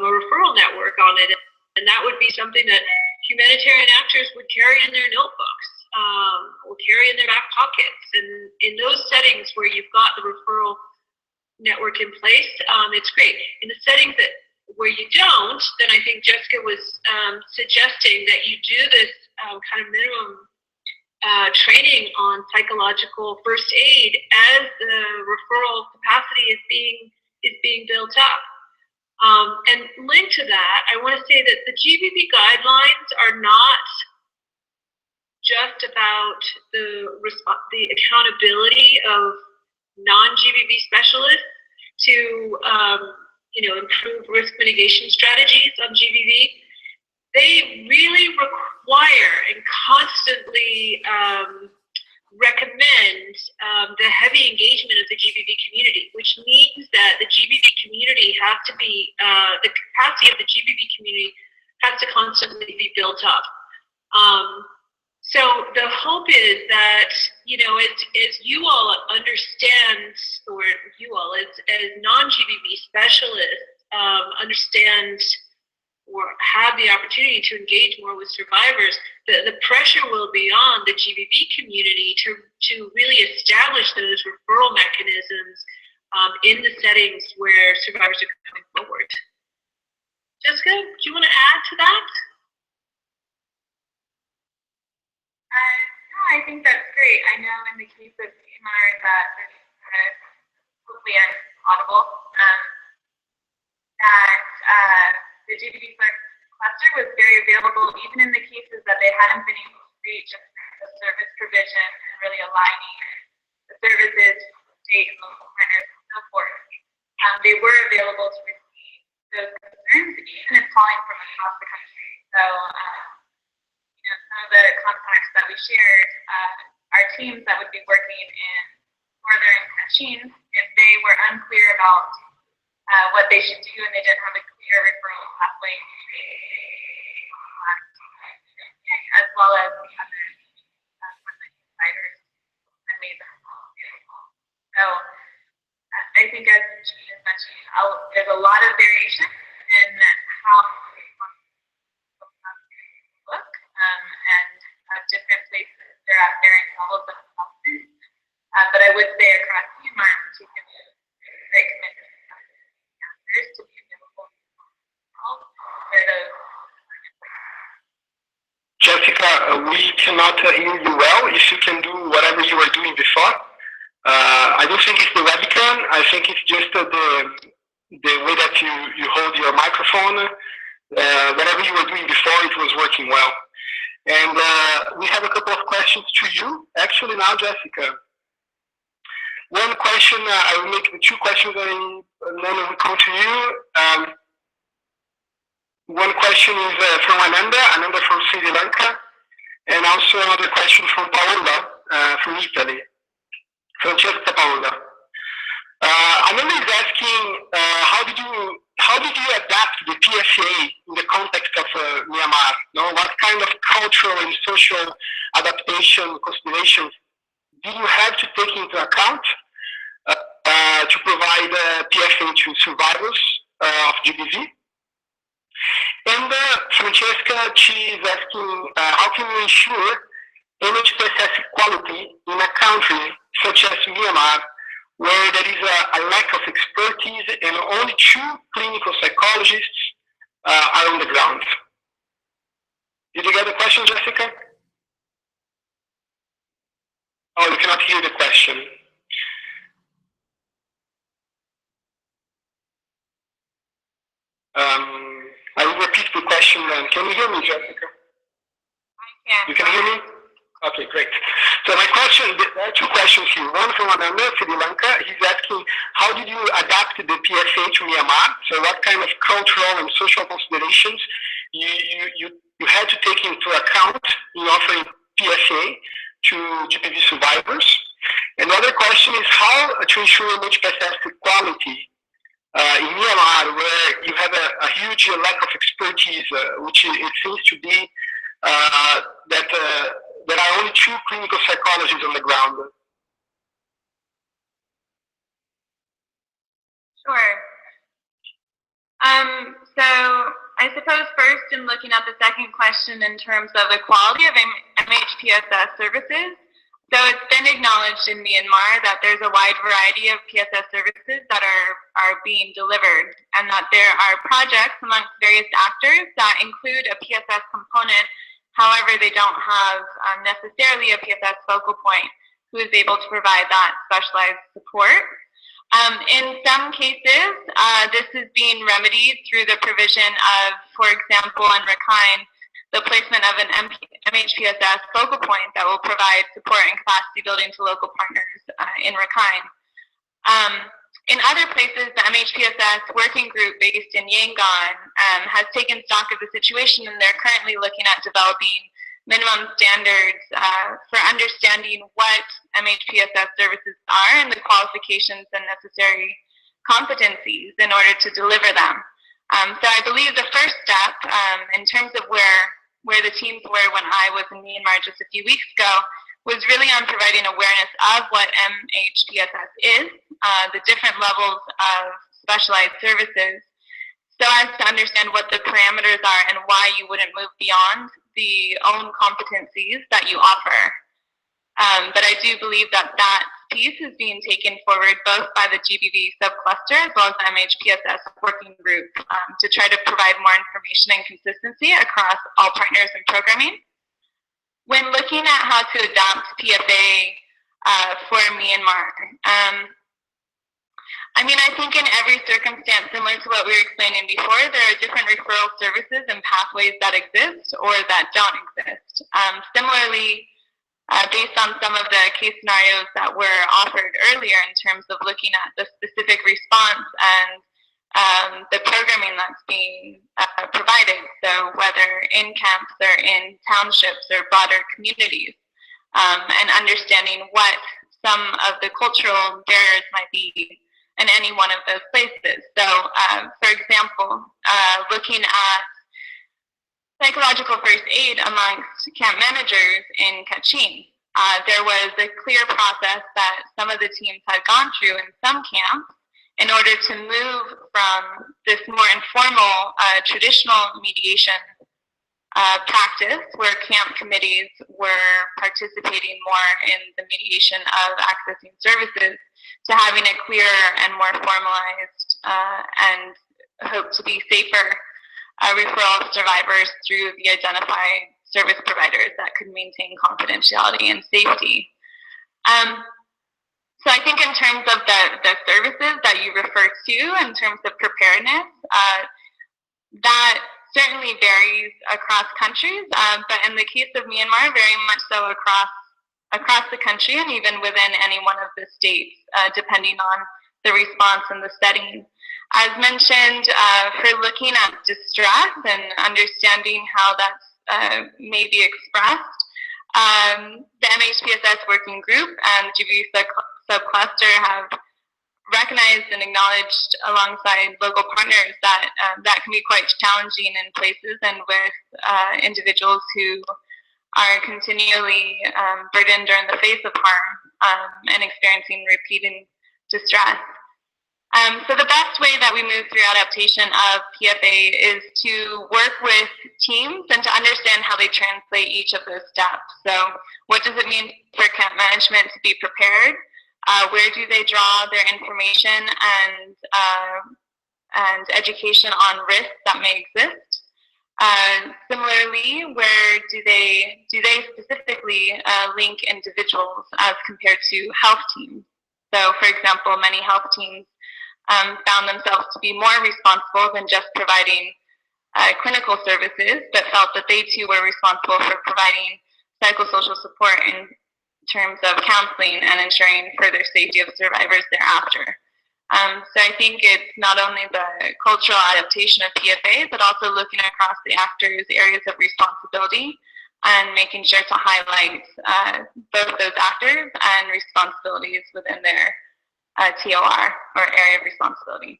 referral network on it, and that would be something that humanitarian actors would carry in their notebooks, or carry in their back pockets. And in those settings where you've got the referral network in place, it's great. In the settings where you don't, then I think Jessica was suggesting that you do this kind of minimum training on psychological first aid as the referral capacity is being built up. And linked to that, I want to say that the GBV guidelines are not just about the accountability of non-GBV specialists to improve risk mitigation strategies on GBV. They really require and constantly recommend the heavy engagement of the GBV community, which means that the GBV community has to be, the capacity of the GBV community has to constantly be built up. So the hope is that, as you all understand, or you all as non-GBV specialists understand or have the opportunity to engage more with survivors, the pressure will be on the GBV community to really establish those referral mechanisms in the settings where survivors are coming forward. Jessica, do you want to add to that? No, I think that's great. I know in the case of Myanmar that hopefully I'm audible, that the GBV cluster was very available even in the cases that they hadn't been able to reach the service provision and really aligning the services, state and local partners and so forth. They were available to receive those concerns even if calling from across the country. So, some of the contacts that we shared, our teams that would be working in northern Kachin, if they were unclear about what they should do and they didn't have a clear referral pathway, as well as the other providers and made them available. So I think, as Jeanne mentioned, there's a lot of variation in how look, and different places they're at varying levels of development. But I would say across Myanmar in particular, great commitment to be available for those. Jessica, we cannot hear you well. If you can do whatever you were doing before. I don't think it's the webcam. I think it's just the way that you hold your microphone. Whatever you were doing before, it was working well. And we have a couple of questions to you, actually now, Jessica. One question, I will make the two questions and then we come to you. One question is from Ananda from Sri Lanka, and also another question from Paola from Italy. Francesca Paola. Ananda is asking, how how did you adapt the PSA in the context of Myanmar? What kind of cultural and social adaptation considerations did you have to take into account to provide PSA to survivors of GBV? And Francesca, she's asking, how can we ensure MHPSS equality in a country such as Myanmar, where there is a lack of expertise and only 2 clinical psychologists are on the ground? Did you get the question, Jessica? Oh, you cannot hear the question. I will repeat the question then. Can you hear me, Jessica? I can. You can hear me? Okay, great. So my question, there are 2 questions here. One from Ananda, Sri Lanka. He's asking, how did you adapt the PSA to Myanmar? So what kind of cultural and social considerations you had to take into account in offering PSA to GBV survivors? And the other question is how to ensure MHPSS equality in Myanmar, where you have a huge lack of expertise, which it seems to be that there are only 2 clinical psychologists on the ground. Sure. So I suppose first in looking at the second question in terms of the quality of MHPSS services, so it's been acknowledged in Myanmar that there's a wide variety of PSS services that are being delivered, and that there are projects amongst various actors that include a PSS component. However, they don't have necessarily a PSS focal point who is able to provide that specialized support. In some cases, this is being remedied through the provision of, for example, in Rakhine, the placement of an MHPSS focal point that will provide support and capacity building to local partners in Rakhine. In other places, the MHPSS working group based in Yangon has taken stock of the situation, and they're currently looking at developing minimum standards for understanding what MHPSS services are and the qualifications and necessary competencies in order to deliver them. So I believe the first step in terms of where the teams were when I was in Myanmar just a few weeks ago was really on providing awareness of what MHPSS is, the different levels of specialized services, so as to understand what the parameters are and why you wouldn't move beyond the own competencies that you offer. But I do believe that that piece is being taken forward both by the GBV subcluster as well as the MHPSS working group to try to provide more information and consistency across all partners in programming. When looking at how to adopt PFA for Myanmar, I mean, I think in every circumstance, similar to what we were explaining before, there are different referral services and pathways that exist or that don't exist. Similarly, based on some of the case scenarios that were offered earlier in terms of looking at the specific response and the programming that's being provided, so whether in camps or in townships or broader communities, and understanding what some of the cultural barriers might be in any one of those places. So, for example, looking at psychological first aid amongst camp managers in Kachin, there was a clear process that some of the teams had gone through in some camps in order to move from this more informal traditional mediation practice where camp committees were participating more in the mediation of accessing services to having a clearer and more formalized and hope to be safer referral of survivors through the identified service providers that could maintain confidentiality and safety. So I think in terms of the services that you refer to, in terms of preparedness, that certainly varies across countries, but in the case of Myanmar, very much so across the country and even within any one of the states, depending on the response and the setting. As mentioned, for looking at distress and understanding how that's may be expressed, the MHPSS working group and GBV subcluster have recognized and acknowledged alongside local partners that that can be quite challenging in places and with individuals who are continually burdened or in the face of harm and experiencing repeated distress. So the best way that we move through adaptation of PFA is to work with teams and to understand how they translate each of those steps. So what does it mean for camp management to be prepared? Where do they draw their information and education on risks that may exist? Similarly, where do they specifically link individuals as compared to health teams? So for example, many health teams found themselves to be more responsible than just providing clinical services, but felt that they too were responsible for providing psychosocial support in terms of counseling and ensuring further safety of survivors thereafter. So I think it's not only the cultural adaptation of PFA, but also looking across the actors' areas of responsibility and making sure to highlight both those actors and responsibilities within their TOR, or area of responsibility.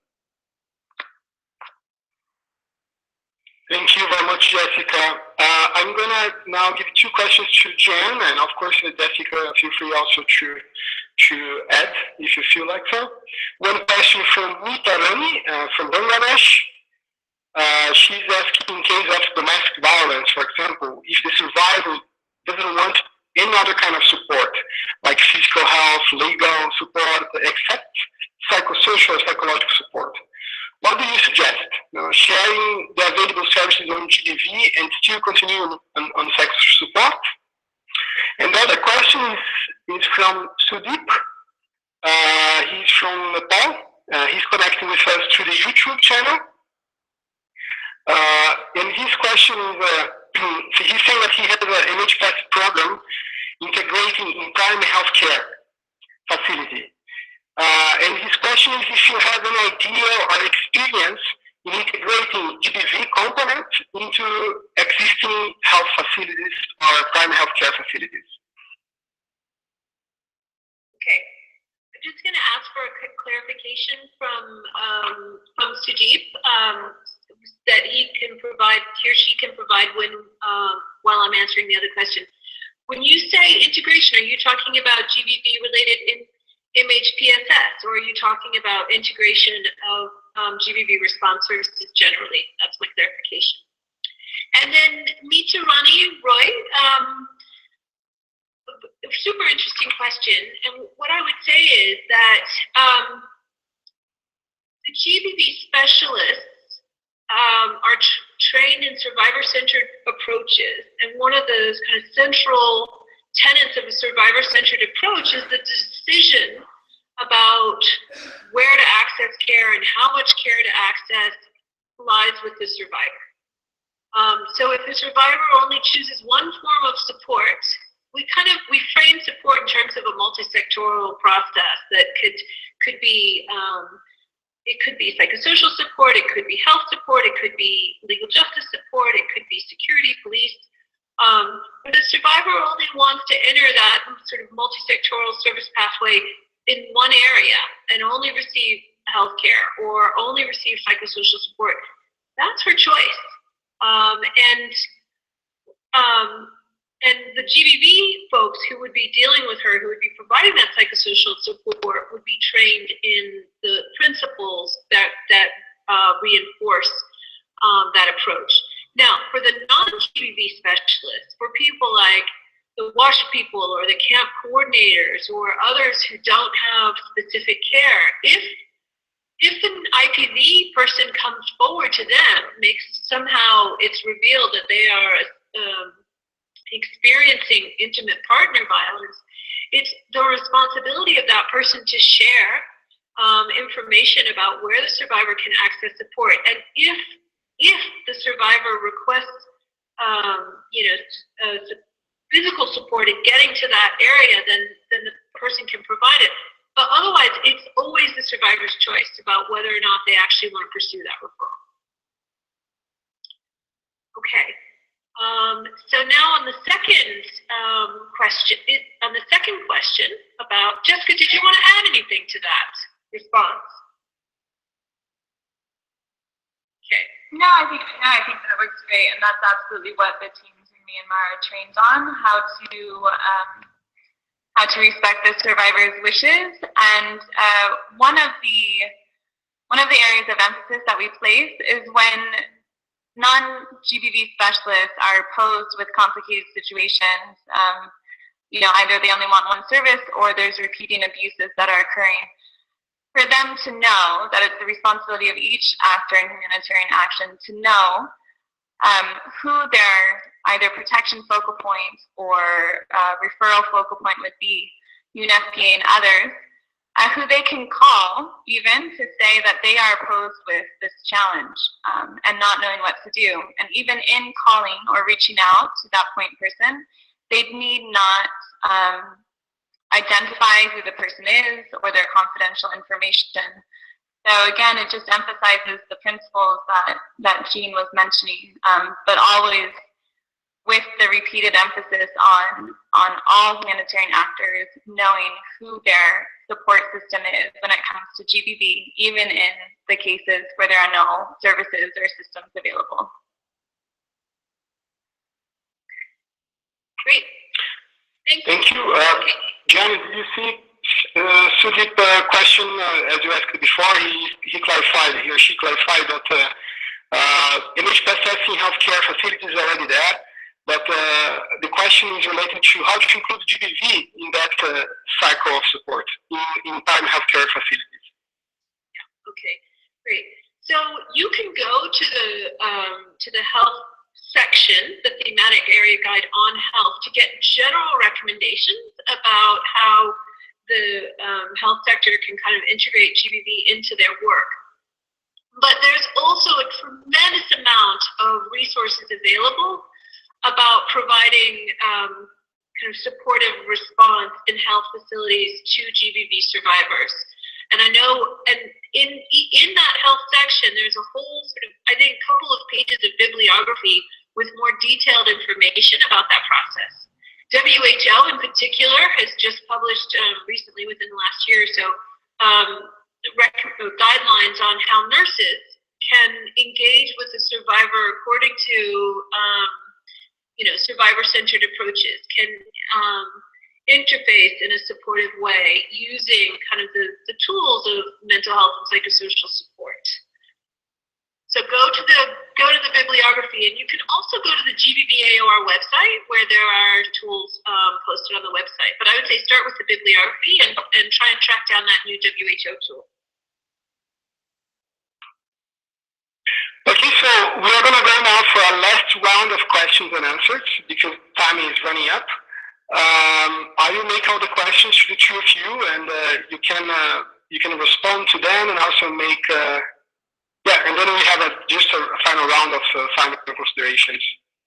Thank you very much, Jessica. I'm going to now give 2 questions to Jeanne, and of course, Jessica, feel free also to add if you feel like so. One question from Nita Rani from Bangladesh. She's asking, in case of domestic violence, for example, if the survivor doesn't want any other kind of support, like physical health, legal support, except psychosocial or psychological support, what do you suggest? Sharing the available services on GBV and still continue on psychosocial support? And the other question is from Sudeep. He's from Nepal. He's connecting with us through the YouTube channel. And his question is, he's saying that he has an MHPSS program integrating in primary healthcare facility. And his question is if you have an idea or experience in integrating GBV components into existing health facilities or primary healthcare facilities. Okay. I'm just going to ask for a quick clarification from Sudeep that he or she can provide while I'm answering the other question. When you say integration, are you talking about GBV-related MHPSS, or are you talking about integration of GBV response services generally? That's my clarification. And then Mita Rani Roy, super interesting question. And what I would say is that the GBV specialists are trained in survivor-centered approaches, and one of the kind of central tenets of a survivor-centered approach is the decision about where to access care and how much care to access lies with the survivor. So if the survivor only chooses one form of support, we frame support in terms of a multi-sectoral process that could be it could be psychosocial support, it could be health support, it could be legal justice support, it could be security, police. But the survivor only wants to enter that sort of multi-sectoral service pathway in one area and only receive healthcare or only receive psychosocial support. That's her choice. And the GBV folks who would be dealing with her, who would be providing that psychosocial support, would be trained in the principles that reinforce that approach. Now, for the non-GBV specialists, for people like the WASH people or the camp coordinators or others who don't have specific care, if an IPV person comes forward to them, somehow it's revealed that they are experiencing intimate partner violence, it's the responsibility of that person to share information about where the survivor can access support. And if the survivor requests physical support in getting to that area, then the person can provide it. But otherwise, it's always the survivor's choice about whether or not they actually want to pursue that referral. Okay. So now on the second question, about Jessica, did you want to add anything to that? response? Okay. No, I think that works great, and that's absolutely what the teams in Myanmar are trained on: how to respect the survivor's wishes. And one of the areas of emphasis that we place is when non-GBV specialists are posed with complicated situations. Either they only want one service or there's repeating abuses that are occurring. For them to know that it's the responsibility of each actor in humanitarian action to know who their either protection focal point or referral focal point would be, UNFPA and others, who they can call even to say that they are posed with this challenge and not knowing what to do. And even in calling or reaching out to that point person, they need not identify who the person is or their confidential information. So again, it just emphasizes the principles that Jeanne was mentioning, but always with the repeated emphasis on all humanitarian actors knowing who their support system is when it comes to GBV, even in the cases where there are no services or systems available. Great. Thank you. Jeanne, did you see Sudip's question, as you asked before? He clarified, he or she clarified that MHPSS in healthcare facilities is already there, but the question is related to how to include GBV in that cycle of support in prime healthcare facilities. Okay, great. So you can go to the health section, the thematic area guide on health, to get general recommendations about how the health sector can kind of integrate GBV into their work. But there's also a tremendous amount of resources available about providing kind of supportive response in health facilities to GBV survivors. And I know, and in that health section, there's a whole sort of, I think, couple of pages of bibliography with more detailed information about that process. WHO in particular has just published recently, within the last year or so, guidelines on how nurses can engage with the survivor according to survivor-centered approaches, can interface in a supportive way using kind of the tools of mental health and psychosocial support. So go to the bibliography, and you can also go to the GBV-AOR website where there are tools posted on the website. But I would say start with the bibliography and try and track down that new WHO tool. Okay, so we are going to go now for our last round of questions and answers because time is running up. I will make all the questions to the two of you, and you can respond to them and also make. And then we have just a final round of final considerations.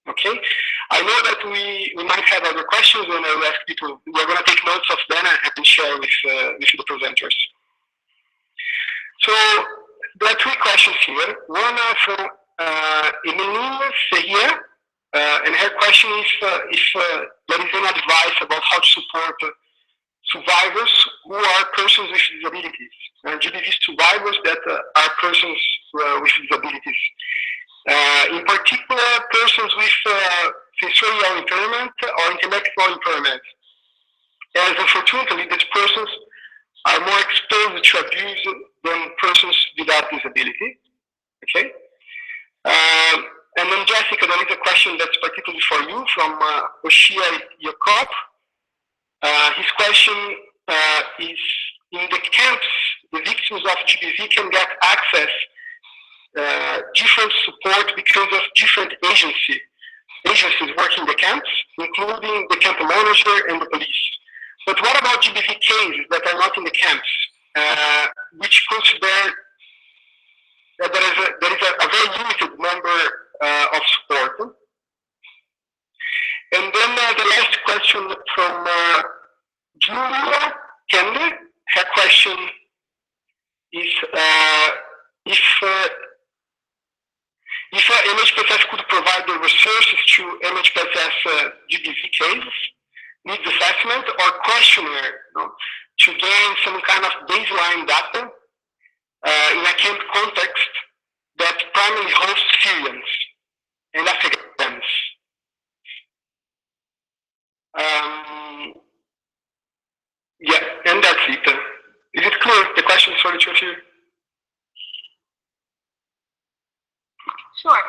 Okay, I know that we might have other questions, and I will ask people. We're going to take notes of them and share with the presenters. So there are three questions here. One from Emeline Ferrier, and her question is if there is any advice about how to support survivors who are persons with disabilities, and GBV survivors that are persons with disabilities. In particular, persons with sensorial impairment or intellectual impairment. As unfortunately, these persons are more exposed to abuse than persons without disability. Okay? And then Jessica, there is a question that's particularly for you from Oshia Yacob. His question is, in the camps, the victims of GBV can get access different support because of different agencies working in the camps, including the camp manager and the police. But what about GBV cases that are not in the camps, which consider that there is a very limited number of support? And then the last question from Julia Kende. Her question is if MHPSS could provide the resources to MHPSS GBV cases, needs assessment or questionnaire, to gain some kind of baseline data in a camp context that primarily hosts Syrians and Afghans. Yeah, and that's it. Is it clear, the questions for the two of you? Sure.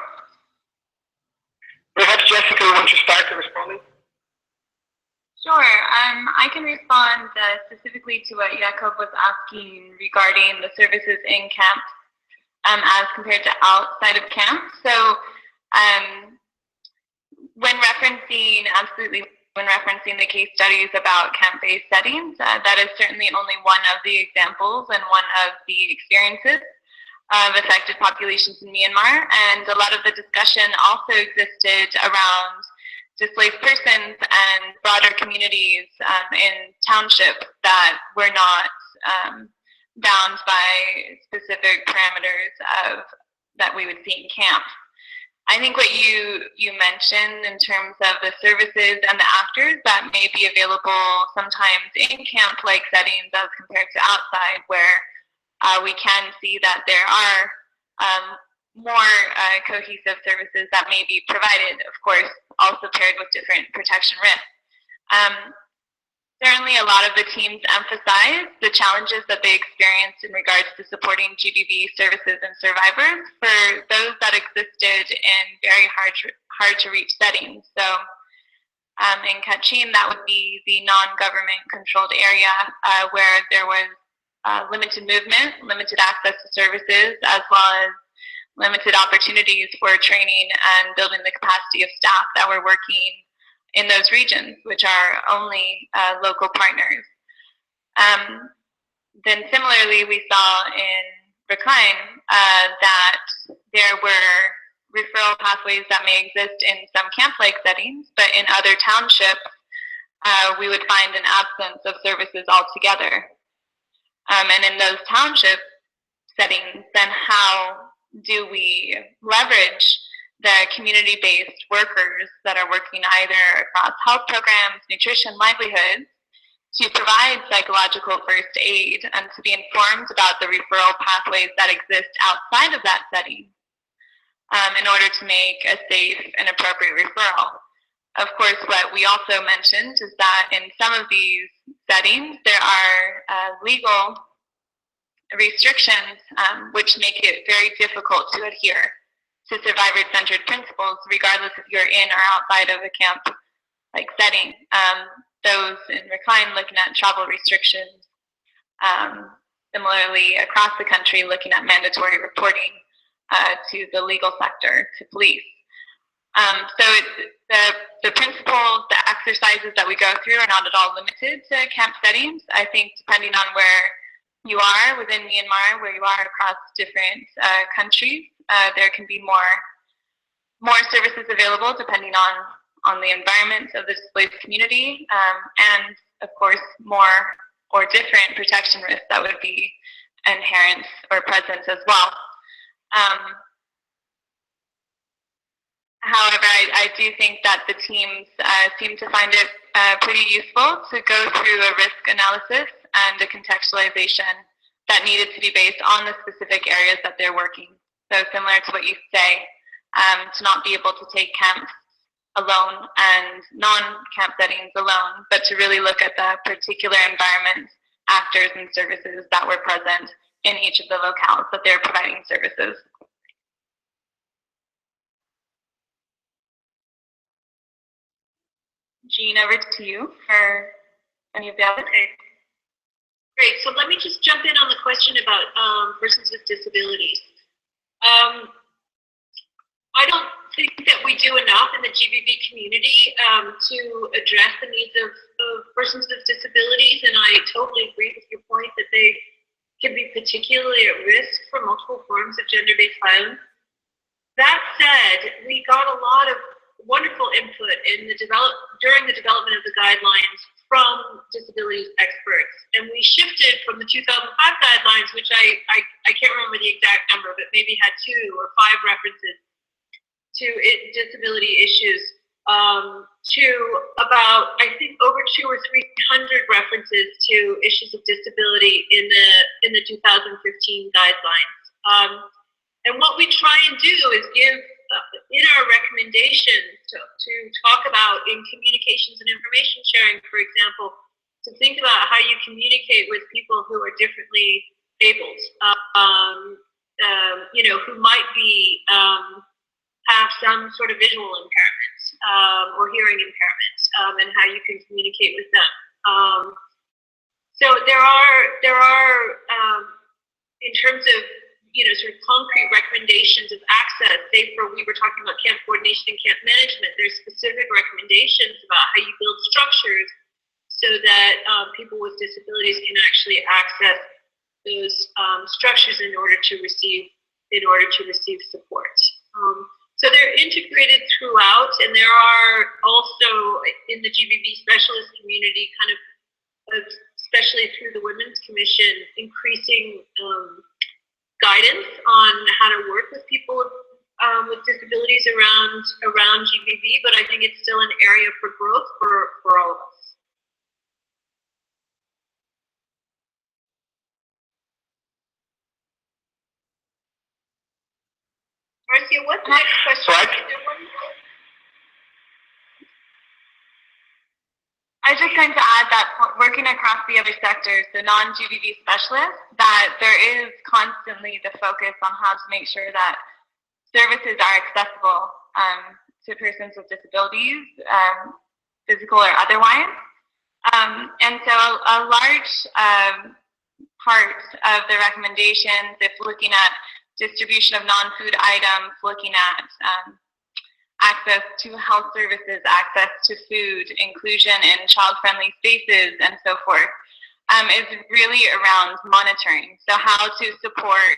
Perhaps Jessica, you want to start responding? Sure. I can respond specifically to what Jakob was asking regarding the services in camp as compared to outside of camp. So when referencing the case studies about camp-based settings, that is certainly only one of the examples and one of the experiences of affected populations in Myanmar. And a lot of the discussion also existed around displaced persons and broader communities in townships that were not bound by specific parameters that we would see in camp. I think what you mentioned in terms of the services and the actors that may be available sometimes in camp-like settings as compared to outside, where we can see that there are more cohesive services that may be provided, of course, also paired with different protection risks. Certainly a lot of the teams emphasize the challenges that they experienced in regards to supporting GBV services and survivors for those that existed in very hard to reach settings. So in Kachin, that would be the non-government controlled area where there was limited movement, limited access to services, as well as limited opportunities for training and building the capacity of staff that were working in those regions, which are only local partners. Then similarly, we saw in Rakhine that there were referral pathways that may exist in some camp-like settings, but in other townships, we would find an absence of services altogether. And in those township settings, then how do we leverage the community-based workers that are working either across health programs, nutrition, livelihoods, to provide psychological first aid and to be informed about the referral pathways that exist outside of that setting in order to make a safe and appropriate referral. Of course, what we also mentioned is that in some of these settings, there are legal restrictions which make it very difficult to adhere to survivor-centered principles, regardless if you're in or outside of a camp-like setting. Those in Rakhine looking at travel restrictions, similarly across the country looking at mandatory reporting to the legal sector, to police. So the principles, the exercises that we go through are not at all limited to camp settings. I think depending on where you are within Myanmar, where you are across different countries, there can be more services available depending on the environment of the displaced community, and of course more or different protection risks that would be inherent or present as well. However, I do think that the teams seem to find it pretty useful to go through a risk analysis and a contextualization that needed to be based on the specific areas that they're working. So similar to what you say, to not be able to take camps alone and non-camp settings alone, but to really look at the particular environments, actors, and services that were present in each of the locales that they're providing services. Jeanne, over to you for any of the others. Okay. Great. So let me just jump in on the question about persons with disabilities. I don't think that we do enough in the GBV community to address the needs of persons with disabilities, and I totally agree with your point that they can be particularly at risk for multiple forms of gender-based violence. That said, we got a lot of wonderful input in during the development of the guidelines from disabilities experts, and we shifted from the 2005 guidelines, which I can't remember the exact number, but maybe had 2 or 5 references to disability issues to about, I think, over 200 or 300 references to issues of disability in the 2015 guidelines. And what we try and do is give, in our recommendations, to talk about in communications and information sharing, for example, to think about how you communicate with people who are differently abled, who might be have some sort of visual impairment or hearing impairment, and how you can communicate with them. So there are in terms of sort of concrete recommendations of access. Say we were talking about camp coordination and camp management. There's specific recommendations about how you build structures so that people with disabilities can actually access those structures in order to receive support. So they're integrated throughout, and there are also in the GBV specialist community, kind of, especially through the Women's Commission, increasing guidance on how to work with people with disabilities around GBV, but I think it's still an area for growth for all of us. Marcio, what's the next question? I was just going to add that working across the other sectors, the non-GBV specialists, that there is constantly the focus on how to make sure that services are accessible to persons with disabilities, physical or otherwise. And so a large part of the recommendations, if looking at distribution of non-food items, looking at access to health services, access to food, inclusion in child-friendly spaces, and so forth, is really around monitoring. So how to support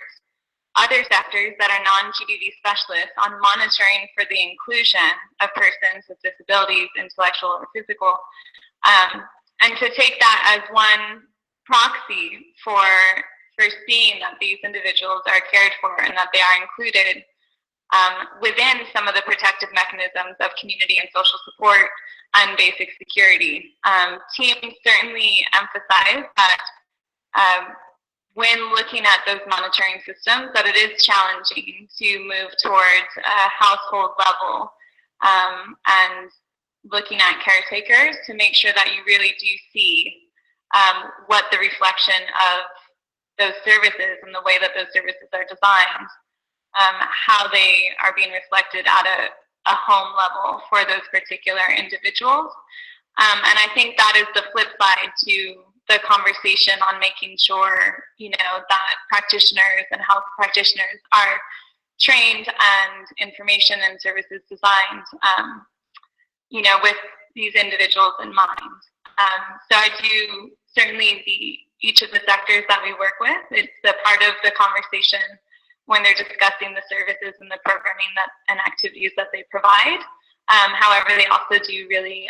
other sectors that are non-GBV specialists on monitoring for the inclusion of persons with disabilities, intellectual or physical, and to take that as one proxy for seeing that these individuals are cared for and that they are included within some of the protective mechanisms of community and social support and basic security. Teams certainly emphasize that when looking at those monitoring systems, that it is challenging to move towards a household level and looking at caretakers to make sure that you really do see what the reflection of those services and the way that those services are designed, how they are being reflected at a home level for those particular individuals. And I think that is the flip side to the conversation on making sure, that practitioners and health practitioners are trained and information and services designed, with these individuals in mind. So I do certainly each of the sectors that we work with, it's a part of the conversation when they're discussing the services and the programming and activities that they provide. However, they also do really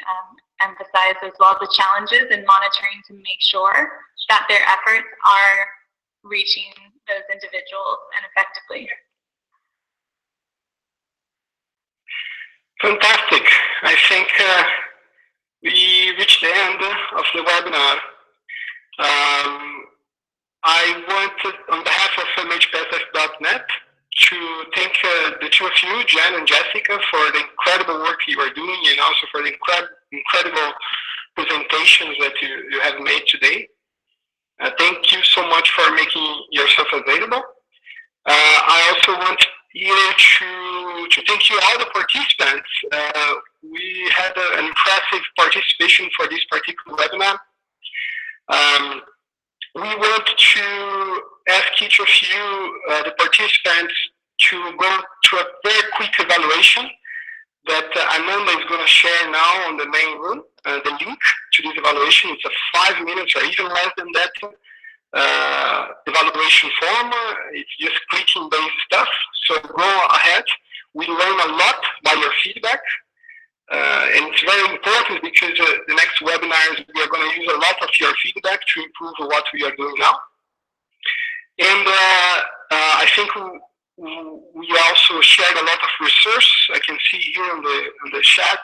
emphasize as well the challenges in monitoring to make sure that their efforts are reaching those individuals and effectively. Fantastic. I think we reached the end of the webinar. I wanted, on behalf of MHPSS.net, to thank the two of you, Jeanne and Jessica, for the incredible work you are doing and also for the incredible presentations that you have made today. Thank you so much for making yourself available. I also want here to thank you all the participants. We had an impressive participation for this particular webinar. We want to ask each of you, the participants, to go to a very quick evaluation that Ananda is going to share now on the main room, the link to this evaluation. It's a 5 minutes or even less than that evaluation form. It's just clicking based stuff. So go ahead. We learn a lot by your feedback. And it's very important because the next webinars, we are going to use a lot of your feedback to improve what we are doing now. And I think we also shared a lot of resources. I can see here on the chat.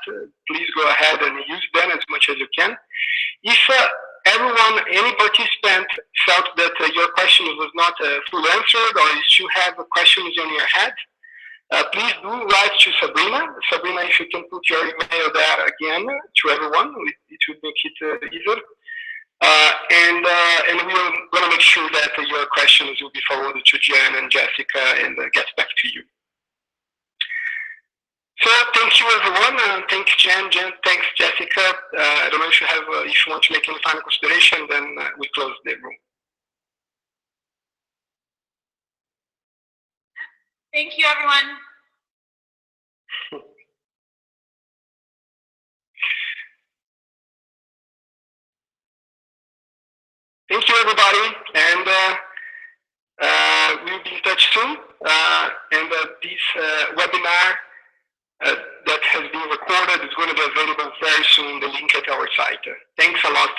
Please go ahead and use them as much as you can. If any participant felt that your question was not fully answered, or you still have questions in your head, please do write to Sabrina. Sabrina, if you can put your email there again to everyone, it would make it easier. And we're going to make sure that your questions will be forwarded to Jeanne and Jessica and get back to you. So thank you, everyone. Thanks, Jeanne. Thanks, Jessica. I don't know if you want to make any final consideration, then we close the room. Thank you, everyone. Thank you, everybody, and we'll be in touch soon. And this webinar that has been recorded is going to be available very soon, the link at our site. Thanks a lot.